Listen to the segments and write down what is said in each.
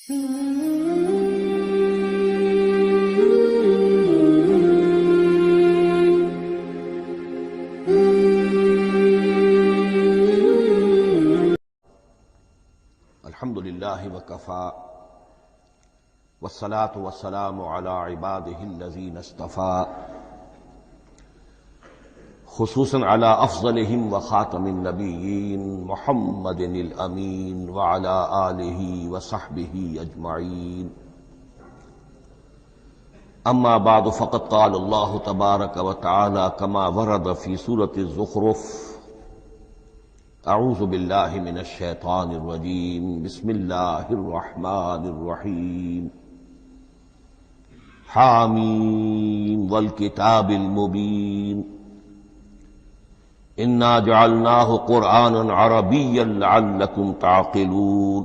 الحمد للہ وکفی والصلاة والسلام علی عباده الذین اصطفی، خصوصاً علی افضلہم وخاتم النبیین محمد الامین وعلی آلہ وصحبہ اجمعین. اما بعد فقد قال اللہ تبارک وتعالی کما ورد فی سورۃ الزخرف: اعوذ باللہ من الشیطان الرجیم، بسم اللہ الرحمن الرحیم. حامیم والکتاب المبین انا جعلناہ قرآنا عربیا لعلکم تعقلون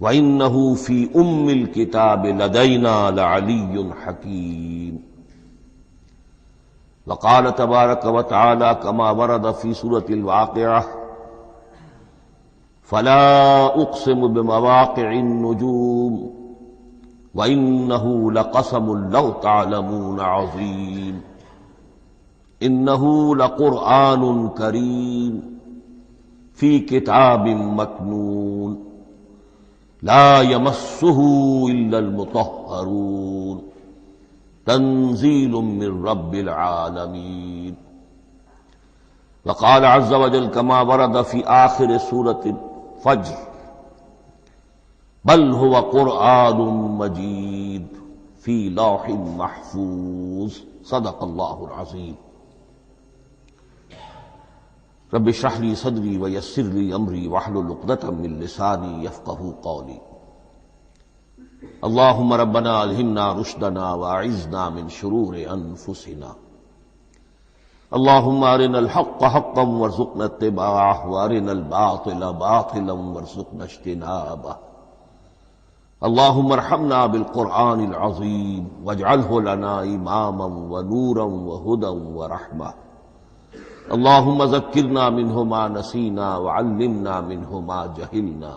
وإنہ فی ام الکتاب لدینا لعلی حکیم. وقال تبارک وتعالی کما ورد فی سورۃ الواقعہ: فلا اقسم بمواقع النجوم وإنہ لقسم لو تعلمون عظیم انہ لقرآن کریم فی کتاب مکنون لا یمسہ الا المطہرون تنزیل من رب العالمین. وقال عز وجل کما ورد فی آخر سورۃ الفجر: بل هو قرآن مجید فی لوح محفوظ. صدق اللہ العظیم. رب اشرح لی صدری ویسر لی امری واحلل عقدۃ من لسانی یفقہوا قولی. اللہم ربنا الہمنا رشدنا واعذنا من شرور انفسنا. اللہم ارنا الحق حقا وارزقنا اتباعہ وارنا الباطل باطلا وارزقنا اجتنابہ. اللہم ارحمنا بالقرآن العظیم واجعلہ لنا اماما ونورا وہدی ورحمہ. اللہم ذکرنا منہ ما نسینا وعلمنا منہ ما جہلنا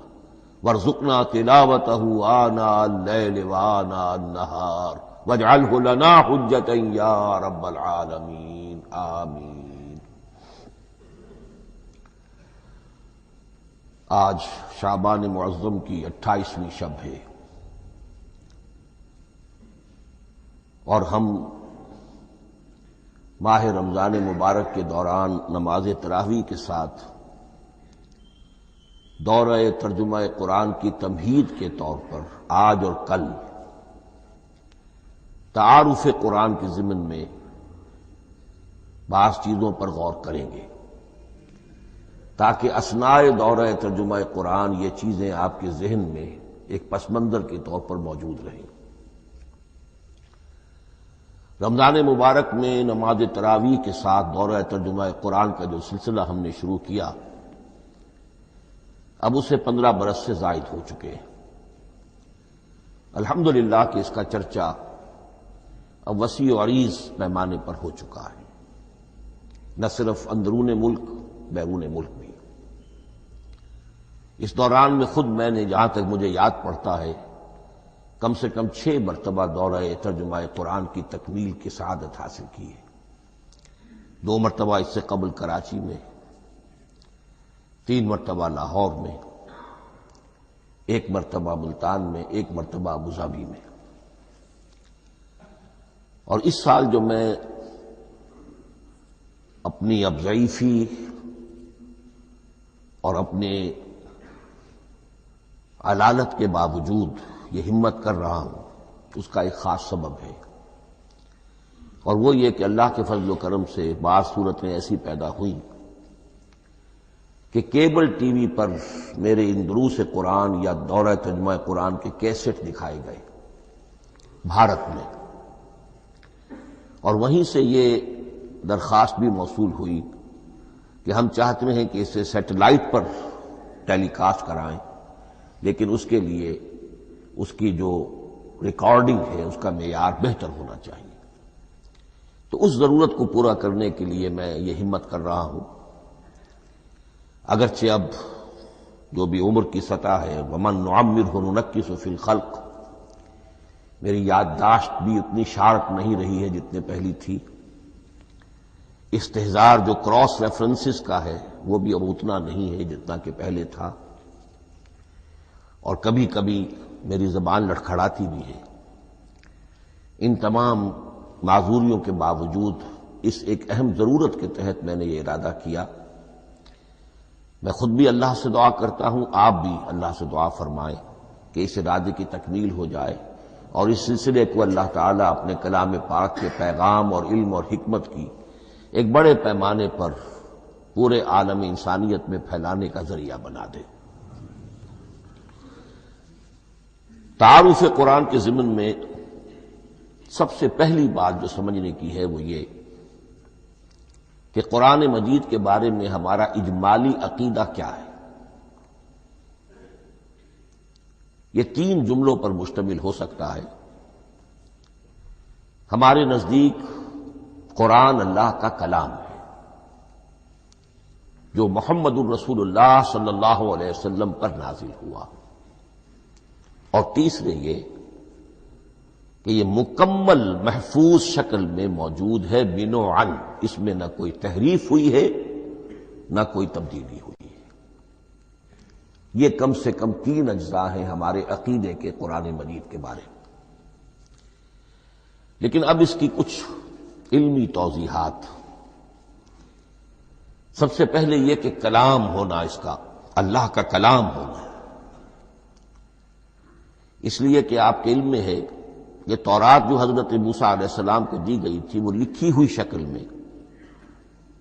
وارزقنا تلاوتہ آناء اللیل وآناء النہار واجعلہ لنا حجتا یا رب العالمین. آمین. آج شعبان معظم کی 28ویں شب ہے اور ہم ماہ رمضان مبارک کے دوران نماز تراویح کے ساتھ دورہ ترجمہ قرآن کی تمہید کے طور پر آج اور کل تعارف قرآن کے ضمن میں بعض چیزوں پر غور کریں گے تاکہ اثناء دورہ ترجمہ قرآن یہ چیزیں آپ کے ذہن میں ایک پس منظر کے طور پر موجود رہیں. رمضان مبارک میں نماز تراویح کے ساتھ دورہ ترجمہ قرآن کا جو سلسلہ ہم نے شروع کیا، اب اسے 15 برس سے زائد ہو چکے ہیں. الحمدللہ کہ اس کا چرچا اب وسیع و عریض پیمانے پر ہو چکا ہے، نہ صرف اندرون ملک بیرون ملک بھی. اس دوران میں خود میں نے جہاں تک مجھے یاد پڑتا ہے کم سے کم 6 مرتبہ دورہ ترجمہ قرآن کی تکمیل کی سعادت حاصل کی ہے. 2 مرتبہ اس سے قبل کراچی میں، 3 مرتبہ لاہور میں، 1 مرتبہ ملتان میں، 1 مرتبہ ابوظہبی میں. اور اس سال جو میں اپنی اب ضعیفی اور اپنے علالت کے باوجود یہ ہمت کر رہا ہوں، اس کا ایک خاص سبب ہے، اور وہ یہ کہ اللہ کے فضل و کرم سے بعض صورتیں ایسی پیدا ہوئیں کہ کیبل ٹی وی پر میرے ان دروس قرآن یا دورہ ترجمہ قرآن کے کیسٹ دکھائے گئے بھارت میں، اور وہیں سے یہ درخواست بھی موصول ہوئی کہ ہم چاہتے ہیں کہ اسے سیٹلائٹ پر ٹیلی کاسٹ کرائیں، لیکن اس کے لیے اس کی جو ریکارڈنگ ہے اس کا معیار بہتر ہونا چاہیے. تو اس ضرورت کو پورا کرنے کے لیے میں یہ ہمت کر رہا ہوں. اگرچہ اب جو بھی عمر کی سطح ہے، ومن نعمرہ ننکسہ فی الخلق، میری یادداشت بھی اتنی شارپ نہیں رہی ہے جتنے پہلی تھی، استحضار جو کراس ریفرنسز کا ہے وہ بھی اب اتنا نہیں ہے جتنا کہ پہلے تھا، اور کبھی کبھی میری زبان لڑکھڑاتی بھی ہے۔ ان تمام معذوریوں کے باوجود اس ایک اہم ضرورت کے تحت میں نے یہ ارادہ کیا۔ میں خود بھی اللہ سے دعا کرتا ہوں، آپ بھی اللہ سے دعا فرمائیں کہ اس ارادے کی تکمیل ہو جائے، اور اس سلسلے کو اللہ تعالیٰ اپنے کلام پاک کے پیغام اور علم اور حکمت کی ایک بڑے پیمانے پر پورے عالم انسانیت میں پھیلانے کا ذریعہ بنا دے۔ تعارف قرآن کے ضمن میں سب سے پہلی بات جو سمجھنے کی ہے وہ یہ کہ قرآن مجید کے بارے میں ہمارا اجمالی عقیدہ کیا ہے۔ یہ 3 جملوں پر مشتمل ہو سکتا ہے۔ ہمارے نزدیک قرآن اللہ کا کلام ہے جو محمد الرسول اللہ صلی اللہ علیہ وسلم پر نازل ہوا، اور تیسرے یہ کہ یہ مکمل محفوظ شکل میں موجود ہے، بنوعاً، اس میں نہ کوئی تحریف ہوئی ہے نہ کوئی تبدیلی ہوئی ہے۔ یہ کم سے کم 3 اجزاء ہیں ہمارے عقیدے کے قرآن مجید کے بارے میں۔ لیکن اب اس کی کچھ علمی توضیحات۔ سب سے پہلے یہ کہ کلام ہونا، اس کا اللہ کا کلام ہونا، اس لیے کہ آپ کے علم میں ہے یہ تورات جو حضرت موسیٰ علیہ السلام کو دی گئی تھی وہ لکھی ہوئی شکل میں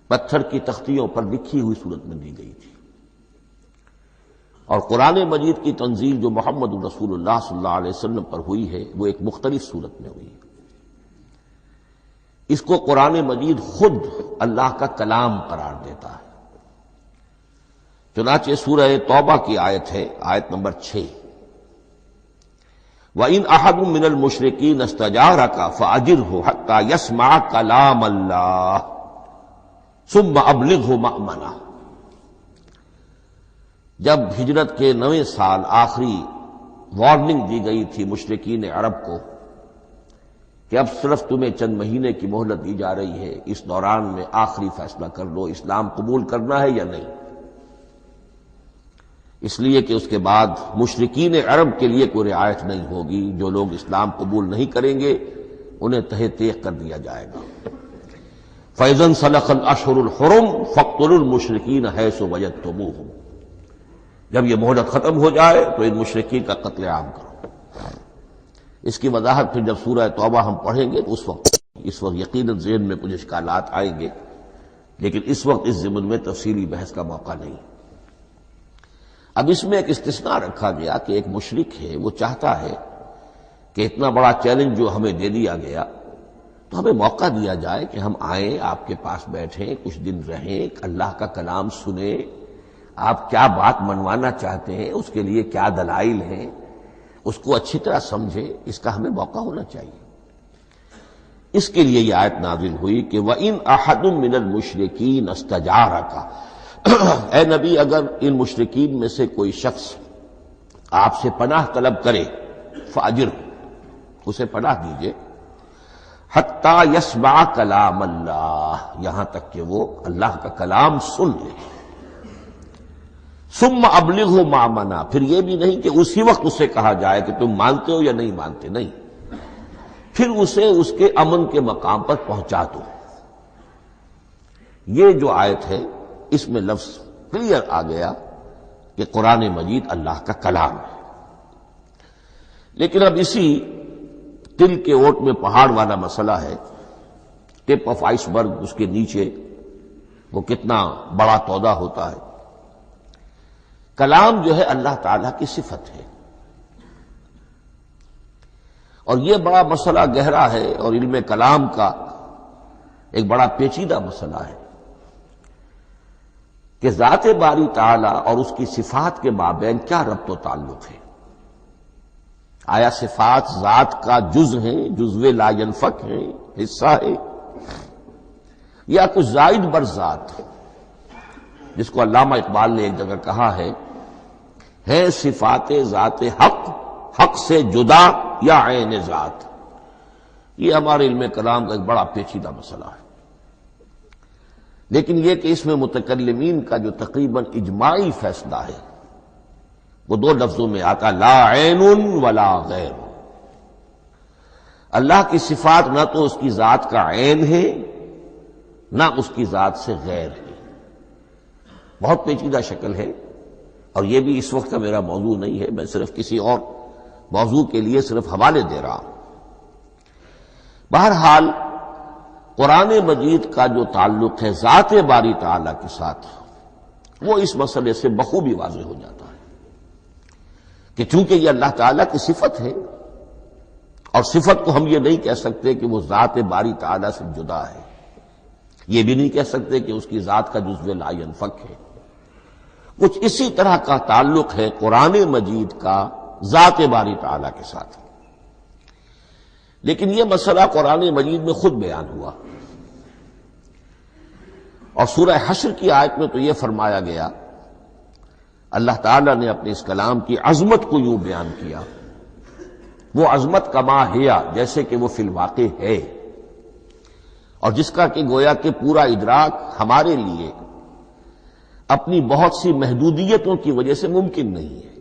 پتھر کی تختیوں پر لکھی ہوئی صورت میں دی گئی تھی، اور قرآن مجید کی تنزیل جو محمد رسول اللہ صلی اللہ علیہ وسلم پر ہوئی ہے وہ ایک مختلف صورت میں ہوئی ہے۔ اس کو قرآن مجید خود اللہ کا کلام قرار دیتا ہے۔ چنانچہ سورہ توبہ کی آیت ہے، آیت نمبر 6، وَإِنْ أَحَدٌ مِّنَ الْمُشْرِكِينَ اسْتَجَارَكَ فَأَجِرْهُ حَتَّى يَسْمَعَ كَلَامَ اللَّهِ ثُمَّ أَبْلِغْهُ مَأْمَنَهُ۔ جب ہجرت کے 9ویں سال آخری وارننگ دی گئی تھی مشرکین عرب کو کہ اب صرف تمہیں چند مہینے کی مہلت دی جا رہی ہے، اس دوران میں آخری فیصلہ کر لو اسلام قبول کرنا ہے یا نہیں، اس لیے کہ اس کے بعد مشرکین عرب کے لیے کوئی رعایت نہیں ہوگی، جو لوگ اسلام قبول نہیں کریں گے انہیں تہہ تیغ کر دیا جائے گا۔ فَإِذَا انْسَلَخَ الْأَشْهُرُ الْحُرُمُ فَاقْتُلُوا الْمُشْرِكِينَ حَيْثُ وَجَدتُّمُوهُمْ۔ جب یہ مہلت ختم ہو جائے تو ان مشرکین کا قتل عام کرو۔ اس کی وضاحت پھر جب سورہ توبہ ہم پڑھیں گے تو اس وقت یقیناً ذہن میں کچھ اشکالات آئیں گے، لیکن اس وقت اس ضمن میں تفصیلی بحث کا موقع نہیں۔ اب اس میں ایک استثناء رکھا گیا کہ ایک مشرک ہے، وہ چاہتا ہے کہ اتنا بڑا چیلنج جو ہمیں دے دیا گیا تو ہمیں موقع دیا جائے کہ ہم آئیں، آپ کے پاس بیٹھیں، کچھ دن رہیں، اللہ کا کلام سنیں، آپ کیا بات منوانا چاہتے ہیں، اس کے لیے کیا دلائل ہیں، اس کو اچھی طرح سمجھیں، اس کا ہمیں موقع ہونا چاہیے۔ اس کے لیے یہ آیت نازل ہوئی کہ وَإِنْ أَحَدٌ مِّنَ الْمُشْرِكِينَ اسْتَجَارَكَ، اے نبی اگر ان مشرکین میں سے کوئی شخص آپ سے پناہ طلب کرے، فاجر، اسے پناہ دیجئے، حتیٰ یسمع کلام اللہ، یہاں تک کہ وہ اللہ کا کلام سن لے، ثم ابلغہ مأمنا، پھر یہ بھی نہیں کہ اسی وقت اسے کہا جائے کہ تم مانتے ہو یا نہیں مانتے، نہیں، پھر اسے اس کے امن کے مقام پر پہنچا دو۔ یہ جو آیت ہے اس میں لفظ کلیئر آ گیا کہ قرآن مجید اللہ کا کلام ہے۔ لیکن اب اسی دل کے اوٹ میں پہاڑ والا مسئلہ ہے، ٹپ آف آئس برگ، اس کے نیچے وہ کتنا بڑا تودہ ہوتا ہے۔ کلام جو ہے اللہ تعالیٰ کی صفت ہے، اور یہ بڑا مسئلہ گہرا ہے، اور علم کلام کا ایک بڑا پیچیدہ مسئلہ ہے کہ ذات باری تعالیٰ اور اس کی صفات کے مابین کیا ربط و تعلق ہے۔ آیا صفات ذات کا جز ہیں، جزو لا ینفک ہیں، حصہ ہے، یا کچھ زائد بر ذات، جس کو علامہ اقبال نے ایک جگہ کہا ہے ہیں صفات ذات حق، حق سے جدا یا عین ذات؟ یہ ہمارے علم کلام کا ایک بڑا پیچیدہ مسئلہ ہے، لیکن یہ کہ اس میں متکلمین کا جو تقریباً اجماعی فیصلہ ہے وہ دو لفظوں میں آتا، لا عین ولا غیر۔ اللہ کی صفات نہ تو اس کی ذات کا عین ہے نہ اس کی ذات سے غیر ہے۔ بہت پیچیدہ شکل ہے، اور یہ بھی اس وقت کا میرا موضوع نہیں ہے، میں صرف کسی اور موضوع کے لیے صرف حوالے دے رہا ہوں۔ بہرحال قرآن مجید کا جو تعلق ہے ذات باری تعالی کے ساتھ، وہ اس مسئلے سے بخوبی واضح ہو جاتا ہے کہ چونکہ یہ اللہ تعالیٰ کی صفت ہے، اور صفت کو ہم یہ نہیں کہہ سکتے کہ وہ ذات باری تعالیٰ سے جدا ہے، یہ بھی نہیں کہہ سکتے کہ اس کی ذات کا جزو لا ینفک ہے۔ کچھ اسی طرح کا تعلق ہے قرآن مجید کا ذات باری تعالیٰ کے ساتھ، لیکن یہ مسئلہ قرآن مجید میں خود بیان ہوا، اور سورہ حشر کی آیت میں تو یہ فرمایا گیا، اللہ تعالیٰ نے اپنے اس کلام کی عظمت کو یوں بیان کیا، وہ عظمت کما ہیا، جیسے کہ وہ فی الواقع ہے، اور جس کا کہ گویا کہ پورا ادراک ہمارے لیے اپنی بہت سی محدودیتوں کی وجہ سے ممکن نہیں ہے،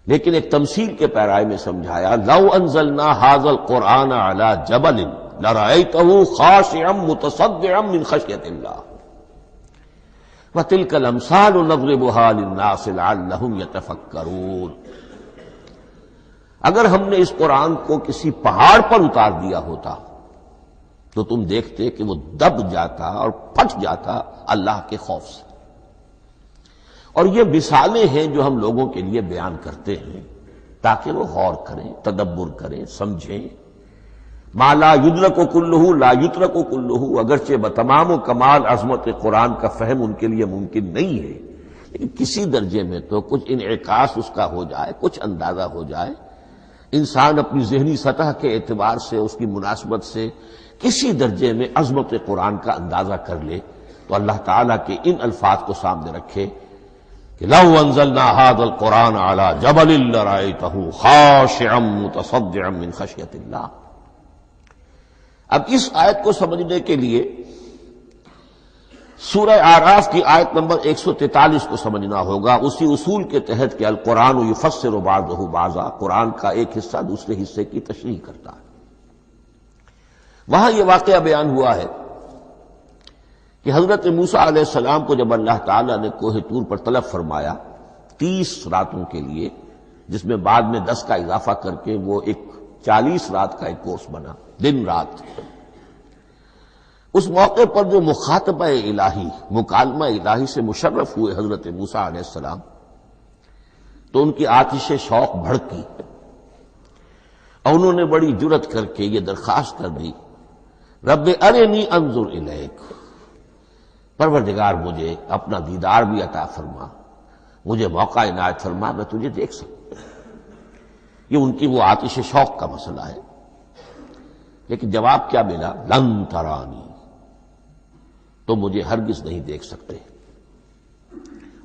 لیکن ایک تمثیل کے پیرائے میں سمجھایا، لو انزلنا ھذا القرآن علی جبل لرأیتہ خاشعا متصدعا من خشیۃ اللہ وتلک الامثال نضربها للناس لعلهم یتفکرون۔ اگر ہم نے اس قرآن کو کسی پہاڑ پر اتار دیا ہوتا تو تم دیکھتے کہ وہ دب جاتا اور پھٹ جاتا اللہ کے خوف سے۔ اور یہ مثالیں ہیں جو ہم لوگوں کے لیے بیان کرتے ہیں تاکہ وہ غور کریں، تدبر کریں، سمجھیں۔ ما لا یدرک کلہ لا یترک کلہ، اگرچہ بتمام و کمال عظمت قرآن کا فہم ان کے لیے ممکن نہیں ہے، لیکن کسی درجے میں تو کچھ انعکاس اس کا ہو جائے، کچھ اندازہ ہو جائے، انسان اپنی ذہنی سطح کے اعتبار سے اس کی مناسبت سے کسی درجے میں عظمت قرآن کا اندازہ کر لے، تو اللہ تعالیٰ کے ان الفاظ کو سامنے رکھے کہ لو انزلنا ھذا القرآن علی جبل لرأیتہ خاشعا متصدعا من خشیۃ اللہ۔ اب اس آیت کو سمجھنے کے لیے سورہ اعراف کی آیت نمبر 143 کو سمجھنا ہوگا، اسی اصول کے تحت کہ القرآن یفسر بعضہ بعضا، قرآن کا ایک حصہ دوسرے حصے کی تشریح کرتا ہے۔ وہاں یہ واقعہ بیان ہوا ہے کہ حضرت موسیٰ علیہ السلام کو جب اللہ تعالیٰ نے کوہ طور پر طلب فرمایا 30 راتوں کے لیے، جس میں بعد میں 10 کا اضافہ کر کے وہ ایک 40 رات کا ایک کورس بنا، دن رات، اس موقع پر جو مخاطبہ الہی، مکالمہ الہی سے مشرف ہوئے حضرت موسیٰ علیہ السلام، تو ان کی آتش شوق بھڑکی اور انہوں نے بڑی جرأت کر کے یہ درخواست کر دی، رب ارنی انظر الیک، پروردگار مجھے اپنا دیدار بھی عطا فرما، مجھے موقع عنایت فرما، میں تجھے دیکھ سکوں۔ یہ ان کی وہ آتش شوق کا مسئلہ ہے، لیکن جواب کیا ملا؟ لن ترانی، تو مجھے ہرگز نہیں دیکھ سکتے،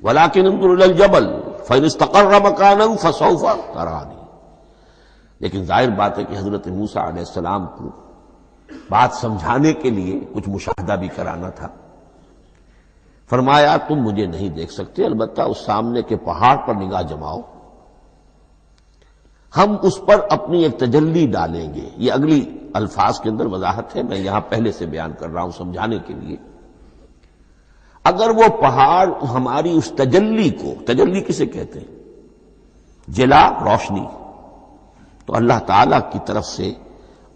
ولکن انظر الی الجبل فإن استقر مکانہ فسوف ترانی۔ لیکن ظاہر بات ہے کہ حضرت موسیٰ علیہ السلام کو بات سمجھانے کے لیے کچھ مشاہدہ بھی کرانا تھا۔ فرمایا تم مجھے نہیں دیکھ سکتے، البتہ اس سامنے کے پہاڑ پر نگاہ جماؤ، ہم اس پر اپنی ایک تجلی ڈالیں گے۔ یہ اگلی الفاظ کے اندر وضاحت ہے، میں یہاں پہلے سے بیان کر رہا ہوں سمجھانے کے لیے۔ اگر وہ پہاڑ ہماری اس تجلی کو، تجلی کسے کہتے ہیں؟ جلا، روشنی، تو اللہ تعالی کی طرف سے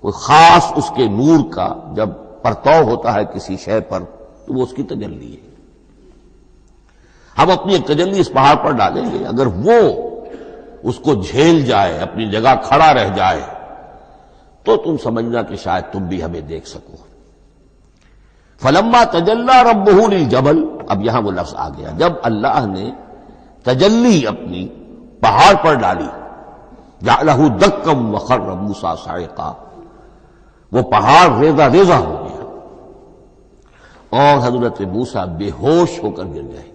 کوئی خاص اس کے نور کا جب پرتو ہوتا ہے کسی شے پر تو وہ اس کی تجلی ہے۔ ہم اپنی ایک تجلی اس پہاڑ پر ڈالیں گے، اگر وہ اس کو جھیل جائے، اپنی جگہ کھڑا رہ جائے، تو تم سمجھنا کہ شاید تم بھی ہمیں دیکھ سکو۔ فلما تجلی ربہ للجبل، اب یہاں وہ لفظ آ گیا، جب اللہ نے تجلی اپنی پہاڑ پر ڈالی، جعلہ دکا وخر موسیٰ صعقا، وہ پہاڑ ریزہ ریزہ ہو گیا اور حضرت موسیٰ بے ہوش ہو کر گر گئے۔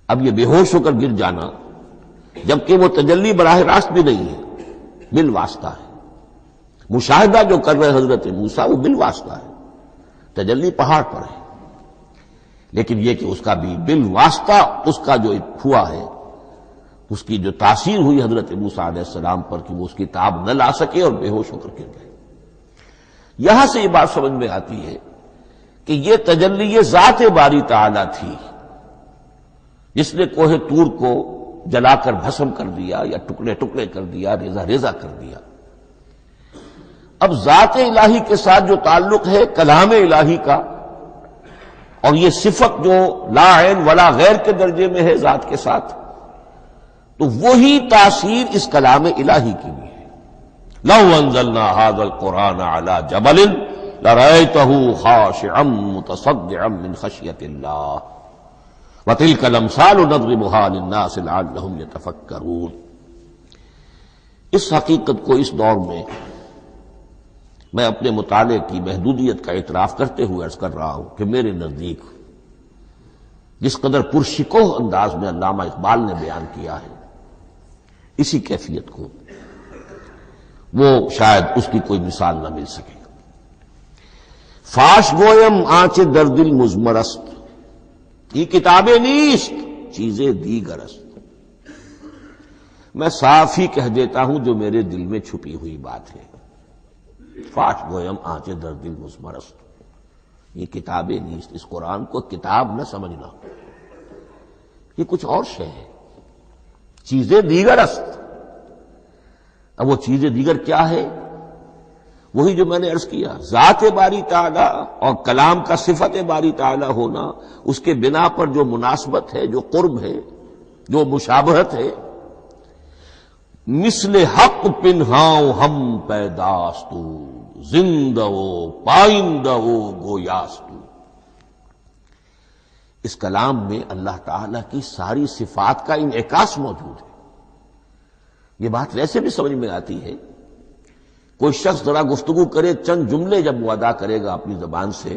اب یہ بے ہوش ہو کر گر جانا، جبکہ وہ تجلی براہ راست بھی نہیں ہے، بالواسطہ ہے۔ مشاہدہ جو کر رہے حضرت موسیٰ وہ بالواسطہ ہے، تجلی پہاڑ پر ہے، لیکن یہ کہ اس کا بھی بالواسطہ اس کا جو ہوا ہے، اس کی جو تاثیر ہوئی حضرت موسیٰ علیہ السلام پر کہ وہ اس کی تاب نہ لا سکے اور بے ہوش ہو کر گر گئے۔ یہاں سے یہ بات سمجھ میں آتی ہے کہ یہ تجلی یہ ذات باری تعالی تھی جس نے کوہ طور کو جلا کر بھسم کر دیا یا ٹکڑے ٹکڑے کر دیا، ریزہ ریزہ کر دیا۔ اب ذات الہی کے ساتھ جو تعلق ہے کلام الہی کا، اور یہ صفت جو لا عین ولا غیر کے درجے میں ہے ذات کے ساتھ، تو وہی تاثیر اس کلام الہی کی بھی ہے۔ لو انزلنا هذا القرآن على جبل لرأيته خاشعا متصدعا من خشية الله وتلك الامثال نضربها للناس لعلهم يتفكرون۔ اس حقیقت کو اس دور میں میں اپنے مطالعے کی محدودیت کا اعتراف کرتے ہوئے عرض کر رہا ہوں کہ میرے نزدیک جس قدر پرشکوہ انداز میں علامہ اقبال نے بیان کیا ہے اسی کیفیت کو وہ شاید اس کی کوئی مثال نہ مل سکے۔ فاش گویم آنچ در دل مزمرست، یہ کتابیں نیست چیزیں دیگر است۔ میں صاف ہی کہہ دیتا ہوں جو میرے دل میں چھپی ہوئی بات ہے۔ فاش گویم آنچ در دل مزمرست، یہ کتابیں نیست، اس قرآن کو کتاب نہ سمجھنا، یہ کچھ اور شے ہے، چیزیں دیگر است۔ اب وہ چیزیں دیگر کیا ہے؟ وہی جو میں نے عرض کیا، ذات باری تعالی اور کلام کا صفت باری تعالی ہونا، اس کے بنا پر جو مناسبت ہے، جو قرب ہے، جو مشابہت ہے۔ مثل حق پنہاؤ ہم پیداستو، زندہ و پائندہ و گویاستو۔ اس کلام میں اللہ تعالی کی ساری صفات کا انعکاس موجود ہے۔ یہ بات ویسے بھی سمجھ میں آتی ہے، کوئی شخص ذرا گفتگو کرے، چند جملے جب وہ ادا کرے گا اپنی زبان سے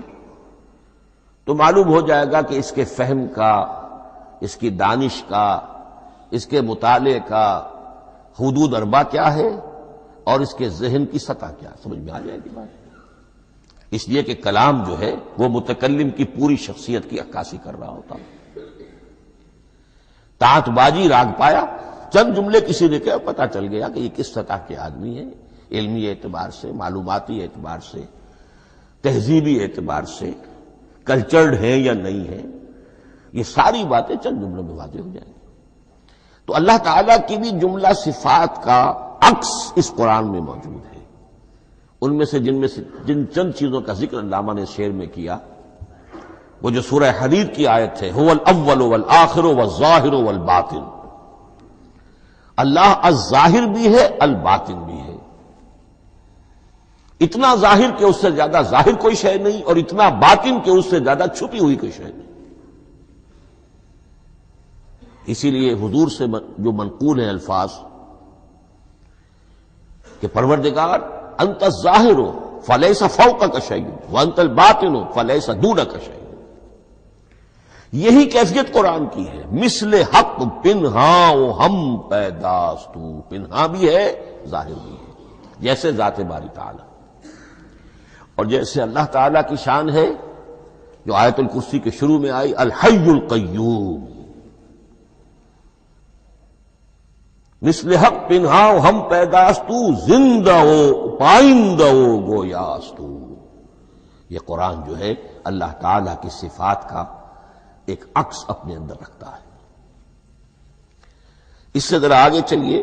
تو معلوم ہو جائے گا کہ اس کے فہم کا، اس کی دانش کا، اس کے مطالعے کا حدود اربع کیا ہے اور اس کے ذہن کی سطح کیا، سمجھ میں آ جائے گی بات۔ اس لیے کہ کلام جو ہے وہ متکلم کی پوری شخصیت کی عکاسی کر رہا ہوتا۔ تانت بازی راگ پایا، چند جملے کسی نے کہا، پتہ چل گیا کہ یہ کس سطح کے آدمی ہے، علمی اعتبار سے، معلوماتی اعتبار سے، تہذیبی اعتبار سے، کلچرڈ ہیں یا نہیں ہیں، یہ ساری باتیں چند جملوں میں واضح ہو جائیں گی۔ تو اللہ تعالیٰ کی بھی جملہ صفات کا عکس اس قرآن میں موجود ہے۔ ان میں سے جن چند چیزوں کا ذکر علامہ نے شعر میں کیا، وہ جو سورہ حدید کی آیت ہے، هو الاول والآخر والظاہر والباطن، اللہ الظاہر بھی ہے الباطن بھی ہے، اتنا ظاہر کہ اس سے زیادہ ظاہر کوئی شے نہیں اور اتنا باطن کہ اس سے زیادہ چھپی ہوئی کوئی شے نہیں۔ اسی لیے حضور سے جو منقول ہیں الفاظ کہ پروردگار انت الظاہر فلیس فوقک شیء وانت الباطن فلیس دونک شیء، یہی کیفیت قرآن کی ہے۔ مثل حق پنہاں ہم پیداستو، پنہاں بھی ہے ظاہر بھی ہے، جیسے ذات باری تعالی اور جیسے اللہ تعالی کی شان ہے جو آیت الکرسی کے شروع میں آئی، الحی القیوم۔ مثل حق پنہاؤ ہم پیداستو، زندہ ہو پائندہ ہو گویاستو۔ یہ قرآن جو ہے اللہ تعالی کی صفات کا ایک عکس اپنے اندر رکھتا ہے۔ اس سے ذرا آگے چلیے،